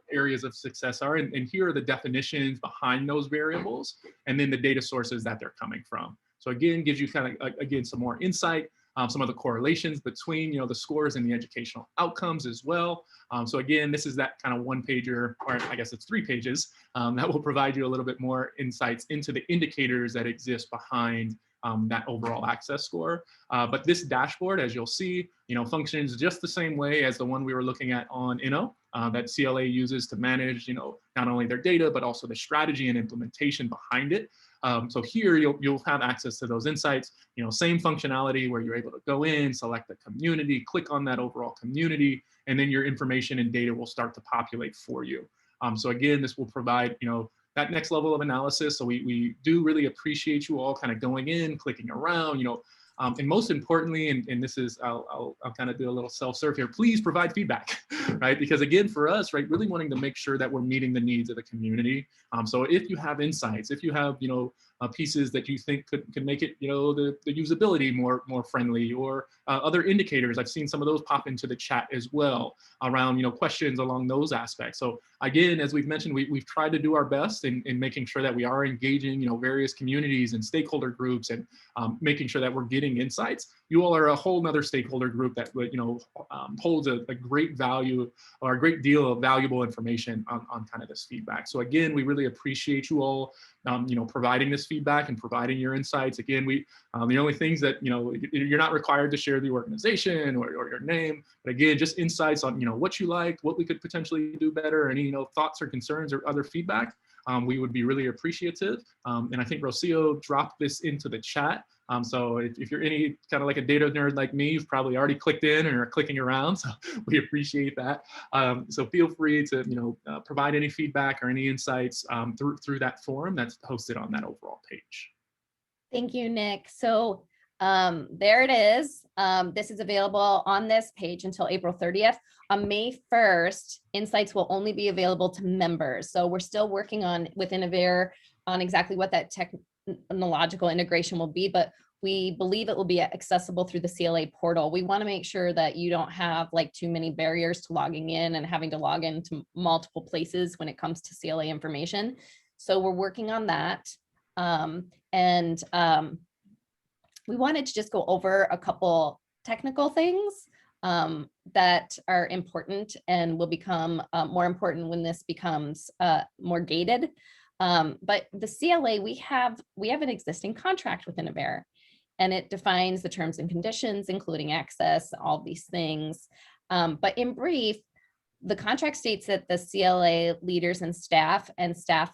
areas of success are. And here are the definitions behind those variables, and then the data sources that they're coming from. So again, gives you kind of, again, some more insight. Some of the correlations between the scores and the educational outcomes as well. So again, this is that kind of one pager, or I guess it's 3 pages, that will provide you a little bit more insights into the indicators that exist behind that overall access score. But this dashboard, as you'll see, functions just the same way as the one we were looking at on Inno, that CLA uses to manage, not only their data, but also the strategy and implementation behind it. So here you'll have access to those insights, same functionality where you're able to go in, select the community, click on that overall community, and then your information and data will start to populate for you. So again, this will provide, that next level of analysis. So we do really appreciate you all kind of going in, clicking around, and most importantly, and this is, I'll kind of do a little self-serve here, please provide feedback, right? Because again, for us, right, really wanting to make sure that we're meeting the needs of the community. So if you have insights, if you have, pieces that you think could make it, the usability more friendly, or other indicators, I've seen some of those pop into the chat as well around, questions along those aspects. So again, as we've mentioned, we've tried to do our best in making sure that we are engaging, various communities and stakeholder groups, and making sure that we're getting insights. You all are a whole nother stakeholder group that holds a great value, or a great deal of valuable information on kind of this feedback. So again, we really appreciate you all providing this feedback and providing your insights. Again, the only things that you're not required to share the organization or your name, but again, just insights on what you liked, what we could potentially do better, any thoughts or concerns or other feedback. We would be really appreciative. And I think Rocio dropped this into the chat. So if you're any kind of like a data nerd like me, you've probably already clicked in and are clicking around. So we appreciate that. So feel free to provide any feedback or any insights through that forum that's hosted on that overall page.
Thank you, Nick. So there it is. This is available on this page until April 30th. On May 1st, insights will only be available to members. So we're still working with Innovare on exactly what that technological integration will be, but we believe it will be accessible through the CLA portal. We want to make sure that you don't have like too many barriers to logging in and having to log into multiple places when it comes to CLA information. So we're working on that. We wanted to just go over a couple technical things that are important and will become more important when this becomes more gated. But the CLA, we have an existing contract with Innovare, and it defines the terms and conditions, including access, all these things. But in brief, the contract states that the CLA leaders and staff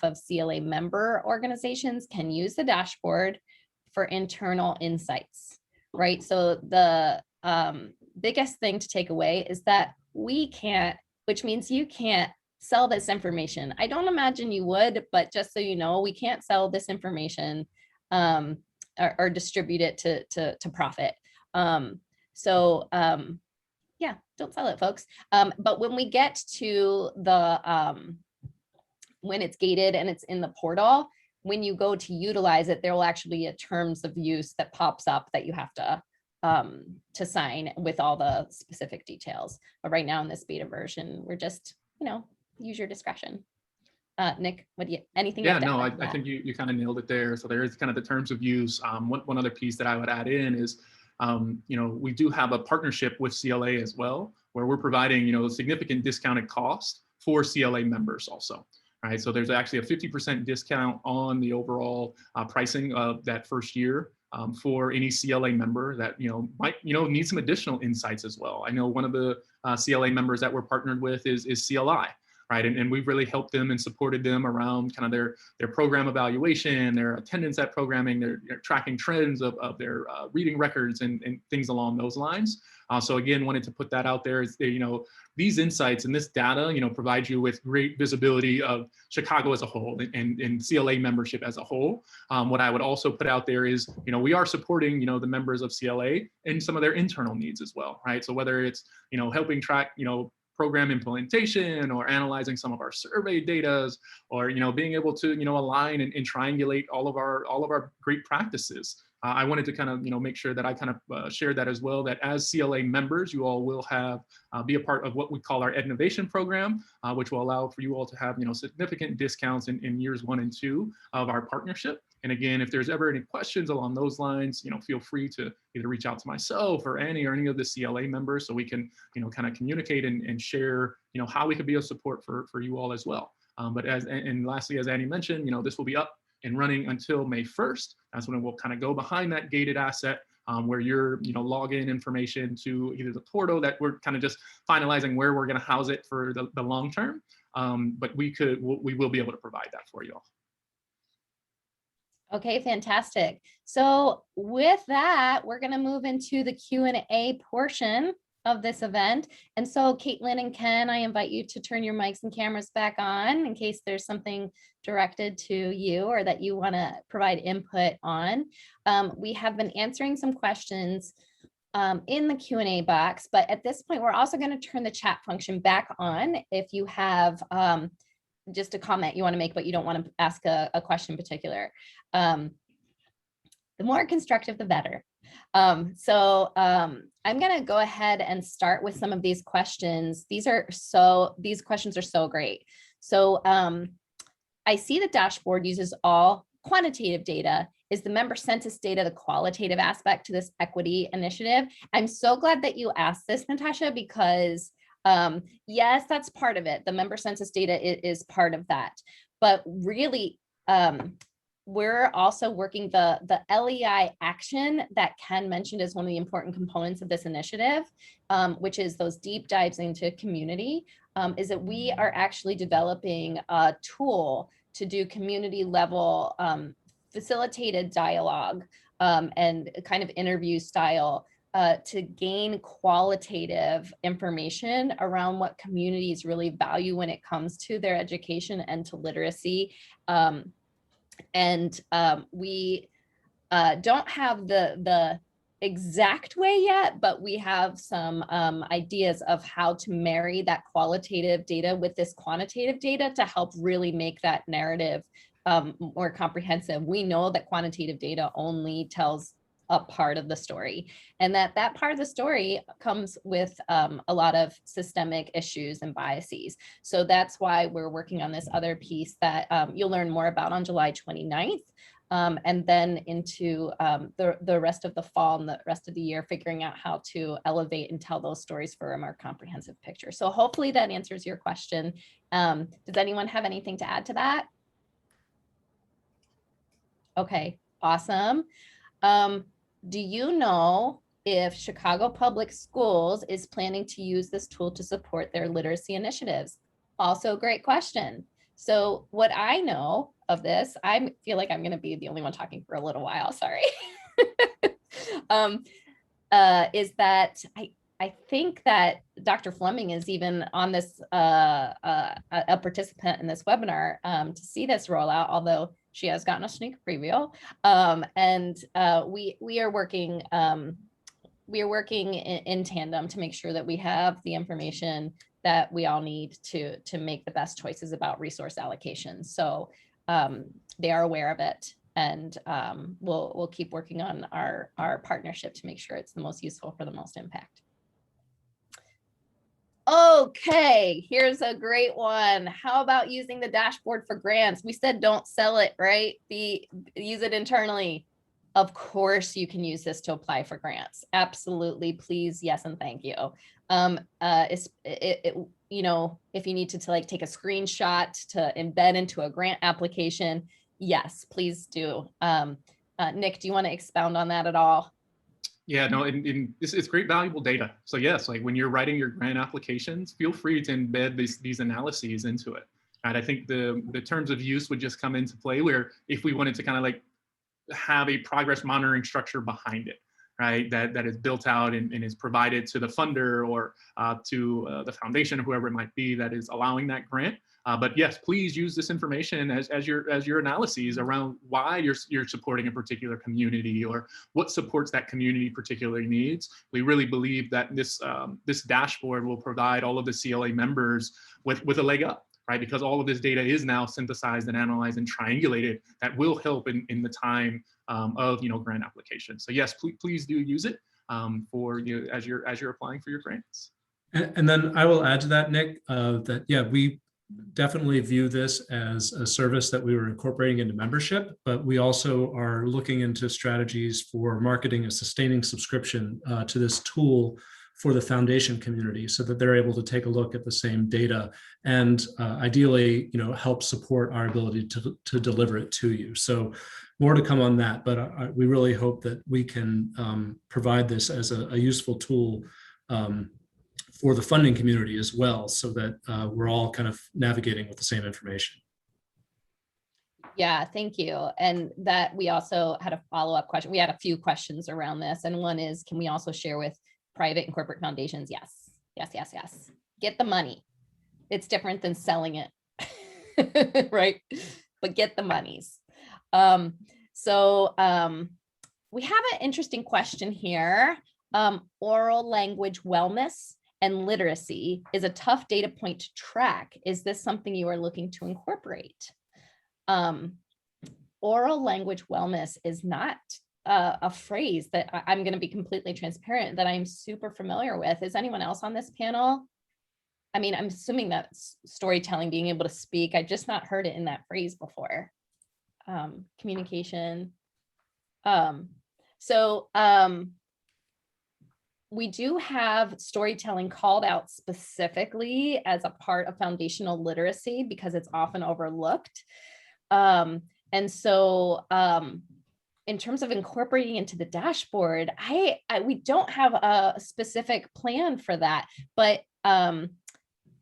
of CLA member organizations can use the dashboard for internal insights, right? So the biggest thing to take away is that we can't, which means you can't sell this information. I don't imagine you would, but just so you know, we can't sell this information or distribute it to profit. Yeah, don't sell it, folks. But when we get to the, when it's gated and it's in the portal, when you go to utilize it, there will actually be a terms of use that pops up that you have to sign with all the specific details. But right now in this beta version, we're just, use your discretion. Nick, anything?
Yeah, no, I think you kind of nailed it there. So there is kind of the terms of use. One other piece that I would add in is, we do have a partnership with CLA as well, where we're providing, a significant discounted cost for CLA members also. Right, so there's actually a 50% discount on the overall pricing of that first year for any CLA member that might need some additional insights as well. I know one of the CLA members that we're partnered with is CLI. right? And we've really helped them and supported them around kind of their program evaluation, their attendance at programming, their tracking trends of their reading records and things along those lines. So again, wanted to put that out there. Is these insights and this data, provide you with great visibility of Chicago as a whole and CLA membership as a whole. What I would also put out there is, we are supporting, the members of CLA and some of their internal needs as well, right? So whether it's, helping track, program implementation or analyzing some of our survey data, or being able to align and triangulate all of our great practices. I wanted to kind of make sure that I kind of shared that as well, that as CLA members, you all will have be a part of what we call our innovation program, which will allow for you all to have significant discounts in years 1 and 2 of our partnership. And again, if there's ever any questions along those lines, feel free to either reach out to myself or any of the CLA members, so we can kind of communicate and share how we could be a support for you all as well. But and lastly, as Annie mentioned, this will be up and running until May 1st. That's when we'll kind of go behind that gated asset, where your login information to either the portal that we're kind of just finalizing where we're going to house it for the long term. But we will be able to provide that for you all.
Okay, fantastic. So with that, we're going to move into the Q&A portion of this event. And so Caitlin and Ken, I invite you to turn your mics and cameras back on in case there's something directed to you or that you want to provide input on. We have been answering some questions in the Q&A box, but at this point, we're also going to turn the chat function back on. If you have just a comment you want to make, but you don't want to ask a question in particular. The more constructive, the better. So I'm going to go ahead and start with some of these questions. These questions are so great. So I see the dashboard uses all quantitative data. Is the member census data the qualitative aspect to this equity initiative? I'm so glad that you asked this, Natasha, because yes, that's part of it. The member census data is part of that. But really, we're also working the LEI action that Ken mentioned as one of the important components of this initiative, which is those deep dives into community, is that we are actually developing a tool to do community level facilitated dialogue and kind of interview style to gain qualitative information around what communities really value when it comes to their education and to literacy. We don't have the exact way yet, but we have some ideas of how to marry that qualitative data with this quantitative data to help really make that narrative more comprehensive. We know that quantitative data only tells a part of the story, and that part of the story comes with a lot of systemic issues and biases. So that's why we're working on this other piece that you'll learn more about on July 29th. And then into the rest of the fall and the rest of the year, figuring out how to elevate and tell those stories for a more comprehensive picture. So hopefully that answers your question. Does anyone have anything to add to that? Okay, awesome. Do you know if Chicago Public Schools is planning to use this tool to support their literacy initiatives? Also, great question. So what I know of this, I feel like I'm going to be the only one talking for a little while, sorry, is that I think that Dr. Fleming is even on this, a participant in this webinar to see this rollout, although she has gotten a sneak preview. We are working in tandem to make sure that we have the information that we all need to make the best choices about resource allocation. So they are aware of it, and we'll keep working on our partnership to make sure it's the most useful for the most impact. Okay, here's a great one. How about using the dashboard for grants? We said don't sell it, right? Use it internally. Of course, you can use this to apply for grants. Absolutely, please, yes, and thank you. You know, if you need to like take a screenshot to embed into a grant application, yes, please do. Nick, do you want to expound on that at all?
Yeah, no, and it's great valuable data. So yes, like when you're writing your grant applications, feel free to embed these analyses into it. And I think the terms of use would just come into play where if we wanted to kind of like have a progress monitoring structure behind it, right? That is built out and is provided to the funder or to the foundation or whoever it might be that is allowing that grant. But yes, please use this information as your analyses around why you're supporting a particular community or what supports that community particularly needs. We really believe that this dashboard will provide all of the CLA members with a leg up, right? Because all of this data is now synthesized and analyzed and triangulated that will help in the time of grant applications. So yes, please do use it for as you're applying for your grants.
And then I will add to that, Nick, that yeah, we definitely view this as a service that we were incorporating into membership, but we also are looking into strategies for marketing a sustaining subscription to this tool for the foundation community so that they're able to take a look at the same data and ideally, help support our ability to deliver it to you. So more to come on that, but we really hope that we can provide this as a useful tool for the funding community as well, so that we're all kind of navigating with the same information.
Yeah, thank you. And that we also had a follow-up question. We had a few questions around this. And one is, can we also share with private and corporate foundations? Yes, yes, yes, yes. Get the money. It's different than selling it, right? But get the monies. We have an interesting question here. Oral language wellness and literacy is a tough data point to track. Is this something you are looking to incorporate? Oral language wellness is not a phrase that I'm going to be completely transparent that I'm super familiar with. Is anyone else on this panel? I mean, I'm assuming that storytelling, being able to speak, I've just not heard it in that phrase before. Communication. We do have storytelling called out specifically as a part of foundational literacy because it's often overlooked. In terms of incorporating into the dashboard, we don't have a specific plan for that, but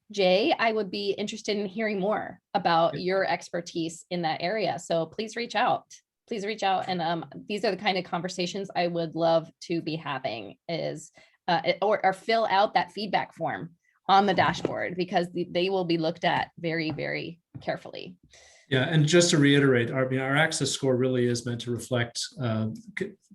Jay, I would be interested in hearing more about your expertise in that area. So please reach out. Please reach out. And these are the kind of conversations I would love to be having or fill out that feedback form on the dashboard because they will be looked at very, very carefully.
Yeah, and just to reiterate, our access score really is meant to reflect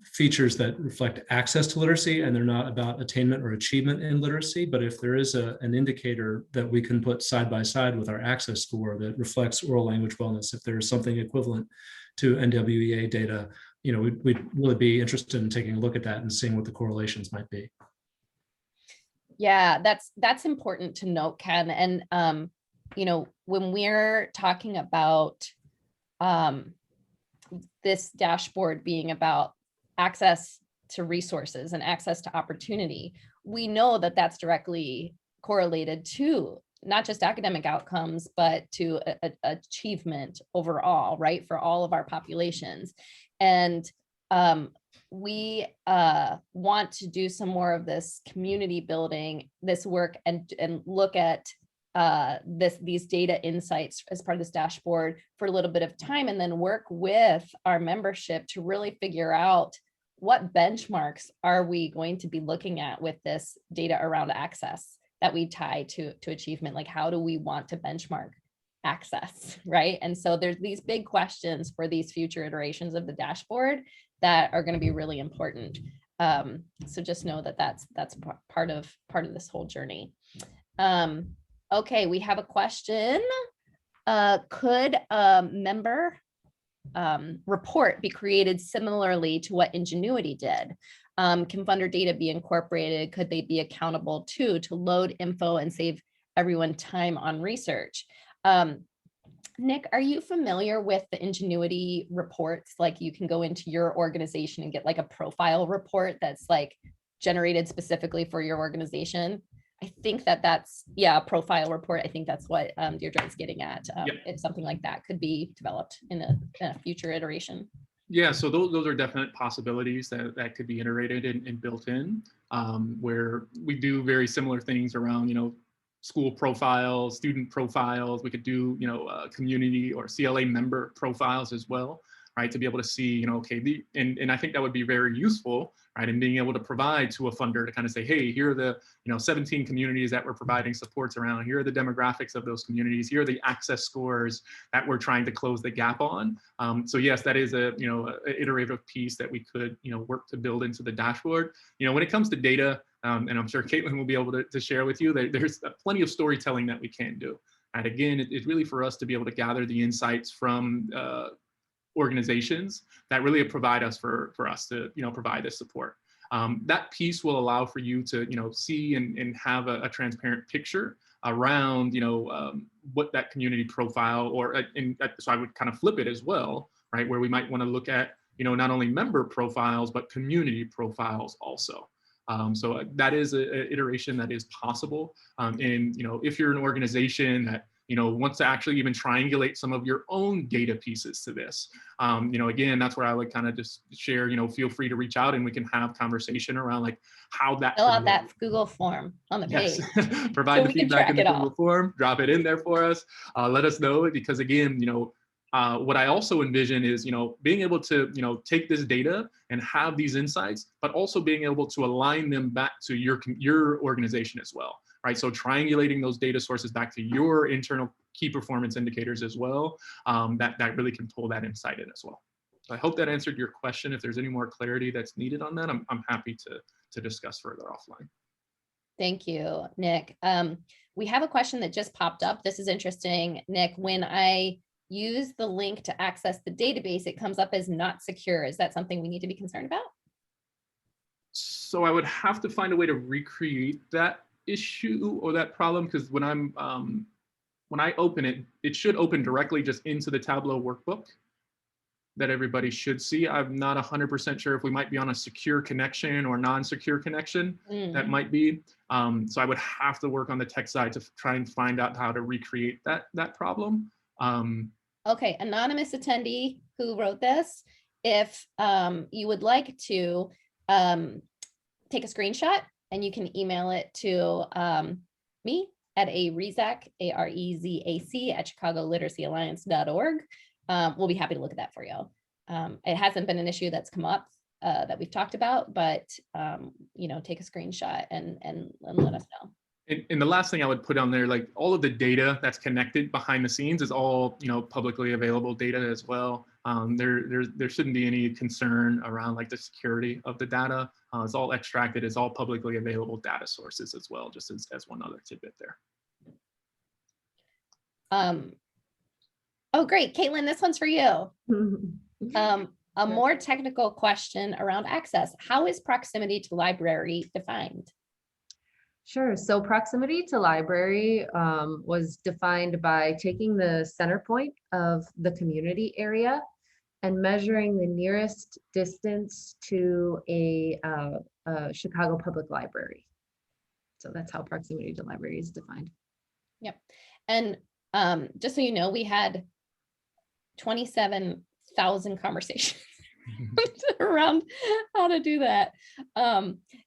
features that reflect access to literacy, and they're not about attainment or achievement in literacy. But if there is an indicator that we can put side by side with our access score that reflects oral language wellness, if there is something equivalent to NWEA data, we'd really be interested in taking a look at that and seeing what the correlations might be.
Yeah, that's important to note, Ken. And when we're talking about this dashboard being about access to resources and access to opportunity, we know that that's directly correlated to not just academic outcomes, but to achievement overall, right, for all of our populations. And we want to do some more of this community building, this work, and look at these data insights as part of this dashboard for a little bit of time, and then work with our membership to really figure out what benchmarks are we going to be looking at with this data around access that we tie to achievement. Like, how do we want to benchmark access, right? And so there's these big questions for these future iterations of the dashboard that are going to be really important. So just know that that's part of this whole journey. Okay, we have a question. Could a member report be created similarly to what Ingenuity did? Can funder data be incorporated? Could they be accountable to load info and save everyone time on research? Nick, are you familiar with the Ingenuity reports? Like, you can go into your organization and get like a profile report that's like generated specifically for your organization. I think that's a profile report. I think that's what Deirdre is getting at. If something like that could be developed in a future iteration.
Yeah, so those are definite possibilities that could be iterated and built in, where we do very similar things around, school profiles, student profiles. We could do, community or CLA member profiles as well, right? To be able to see, okay, and I think that would be very useful, right? And being able to provide to a funder to kind of say, hey, here are the, 17 communities that we're providing supports around. Here are the demographics of those communities. Here are the access scores that we're trying to close the gap on. So yes, that is a, a iterative piece that we could, work to build into the dashboard. When it comes to data, and I'm sure Caitlin will be able to share with you, there's plenty of storytelling that we can do. And again, it's really for us to be able to gather the insights from organizations that really provide us for us to provide this support. That piece will allow for you to see and have a transparent picture around what that community profile, or so I would kind of flip it as well, right, where we might want to look at not only member profiles but community profiles also. So that is an iteration that is possible. And if you're an organization that wants to actually even triangulate some of your own data pieces to this, again, that's where I would kind of just share, feel free to reach out and we can have conversation around like how that.
Fill out that Google form on the page.
Yes. Provide
so
the feedback in the Google
all.
form, drop it in there for us. Let us know, because again, what I also envision is, being able to, take this data and have these insights, but also being able to align them back to your organization as well, right? So triangulating those data sources back to your internal key performance indicators as well, that really can pull that insight in as well. So I hope that answered your question. If there's any more clarity that's needed on that, I'm happy to discuss further offline.
Thank you, Nick. We have a question that just popped up. This is interesting, Nick. When I use the link to access the database, it comes up as not secure. Is that something we need to be concerned about?
So I would have to find a way to recreate that issue or that problem, because when I open it, it should open directly just into the Tableau workbook that everybody should see. I'm not 100% sure if we might be on a secure connection or non-secure connection. That might be. So I would have to work on the tech side to try and find out how to recreate that problem.
Okay, anonymous attendee who wrote this, if you would like to take a screenshot and you can email it to me at arezac, AREZAC at chicagoliteracyalliance.org. We'll be happy to look at that for you. It hasn't been an issue that's come up that we've talked about, but take a screenshot and let us know.
And the last thing I would put on there, like all of the data that's connected behind the scenes is all publicly available data as well. There shouldn't be any concern around like the security of the data. It's all extracted. It's all publicly available data sources as well, just as one other tidbit there.
Oh, great, Caitlin, this one's for you. A more technical question around access. How is proximity to library defined?
Sure. So proximity to library was defined by taking the center point of the community area and measuring the nearest distance to a Chicago Public Library. So that's how proximity to library is defined.
Yep. And just so you know, we had 27,000 conversations around how to do that.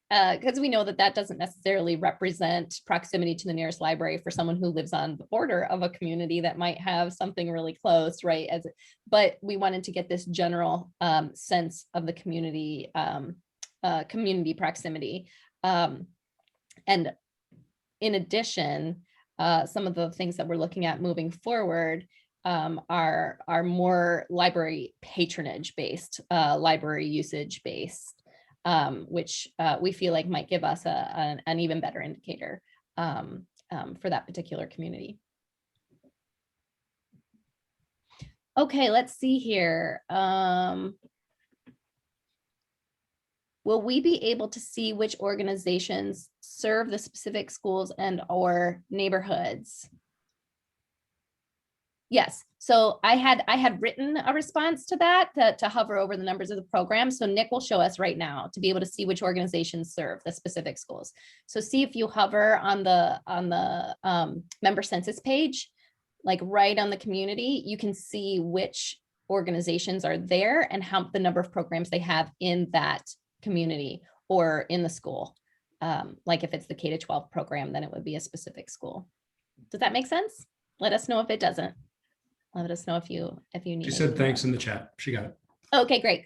Because we know that doesn't necessarily represent proximity to the nearest library for someone who lives on the border of a community that might have something really close, right? But we wanted to get this general sense of the community, community proximity. And in addition, some of the things that we're looking at moving forward are more library patronage based, library usage based, which we feel like might give us an even better indicator for that particular community. Okay, let's see here. Will we be able to see which organizations serve the specific schools and or neighborhoods? Yes, so I had written a response to that to hover over the numbers of the program. So Nick will show us right now to be able to see which organizations serve the specific schools. So see if you hover on the member census page, like right on the community, you can see which organizations are there and how the number of programs they have in that community or in the school. Like if it's the K-12 program, then it would be a specific school. Does that make sense? Let us know if it doesn't. Let us know if you need.
She said
anything
thanks
more.
in the chat. She got it.
Okay, great.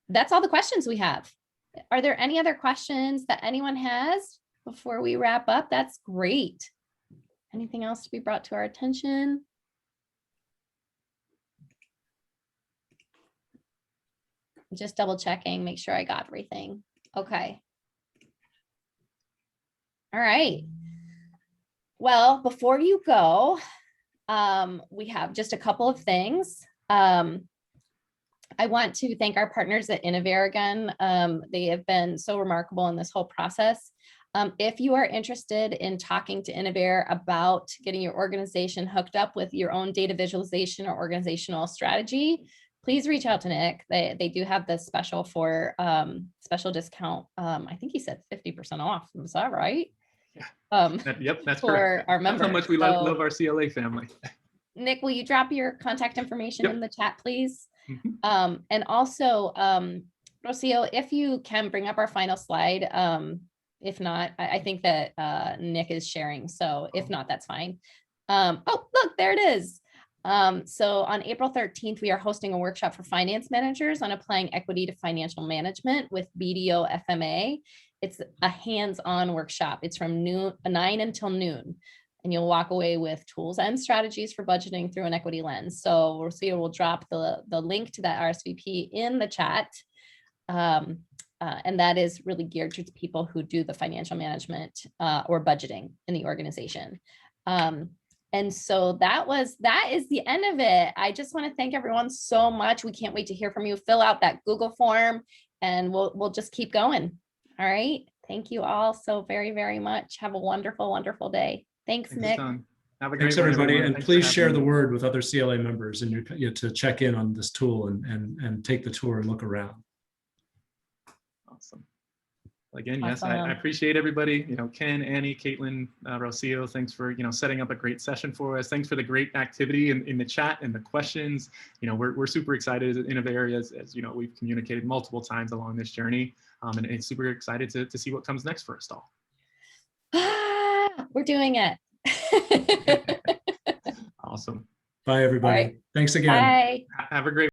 That's all the questions we have. Are there any other questions that anyone has before we wrap up? That's great. Anything else to be brought to our attention? Just double checking, make sure I got everything. Okay. All right. Well, before you go, we have just a couple of things. I want to thank our partners at Innovare again. They have been so remarkable in this whole process. If you are interested in talking to Innovare about getting your organization hooked up with your own data visualization or organizational strategy, please reach out to Nick. They do have this special for special discount. I think he said 50% off. Is that right?
Yeah. Yep, that's
for
correct.
our members.
That's how much we love our CLA family.
Nick, will you drop your contact information
Yep.
in the chat, please?
Mm-hmm.
And also, Rocio, if you can bring up our final slide. If not, I think that Nick is sharing. So if not, that's fine. Oh, look, there it is. So on April 13th, we are hosting a workshop for finance managers on applying equity to financial management with BDO FMA. It's a hands-on workshop. It's from 9 until noon. And you'll walk away with tools and strategies for budgeting through an equity lens. So we'll drop the link to that RSVP in the chat. And that is really geared towards people who do the financial management or budgeting in the organization. And so that is the end of it. I just want to thank everyone so much. We can't wait to hear from you. Fill out that Google form and we'll just keep going. All right. Thank you all so very, very much. Have a wonderful, wonderful day. Thanks, Nick.
Have a great
Thanks,
one,
everybody.
everyone.
And
Thanks
please
for
share
having
the
me.
word with other CLA members and to check in on this tool and take the tour and look around.
Awesome. Again, yes,
Awesome.
I appreciate everybody. Ken, Annie, Caitlin, Rocio, thanks for setting up a great session for us. Thanks for the great activity in the chat and the questions. We're super excited at Innovare, as we've communicated multiple times along this journey, and it's super excited to see what comes next for us all.
We're doing it.
Awesome.
Bye, everybody.
Right.
Thanks again.
Bye.
Have a great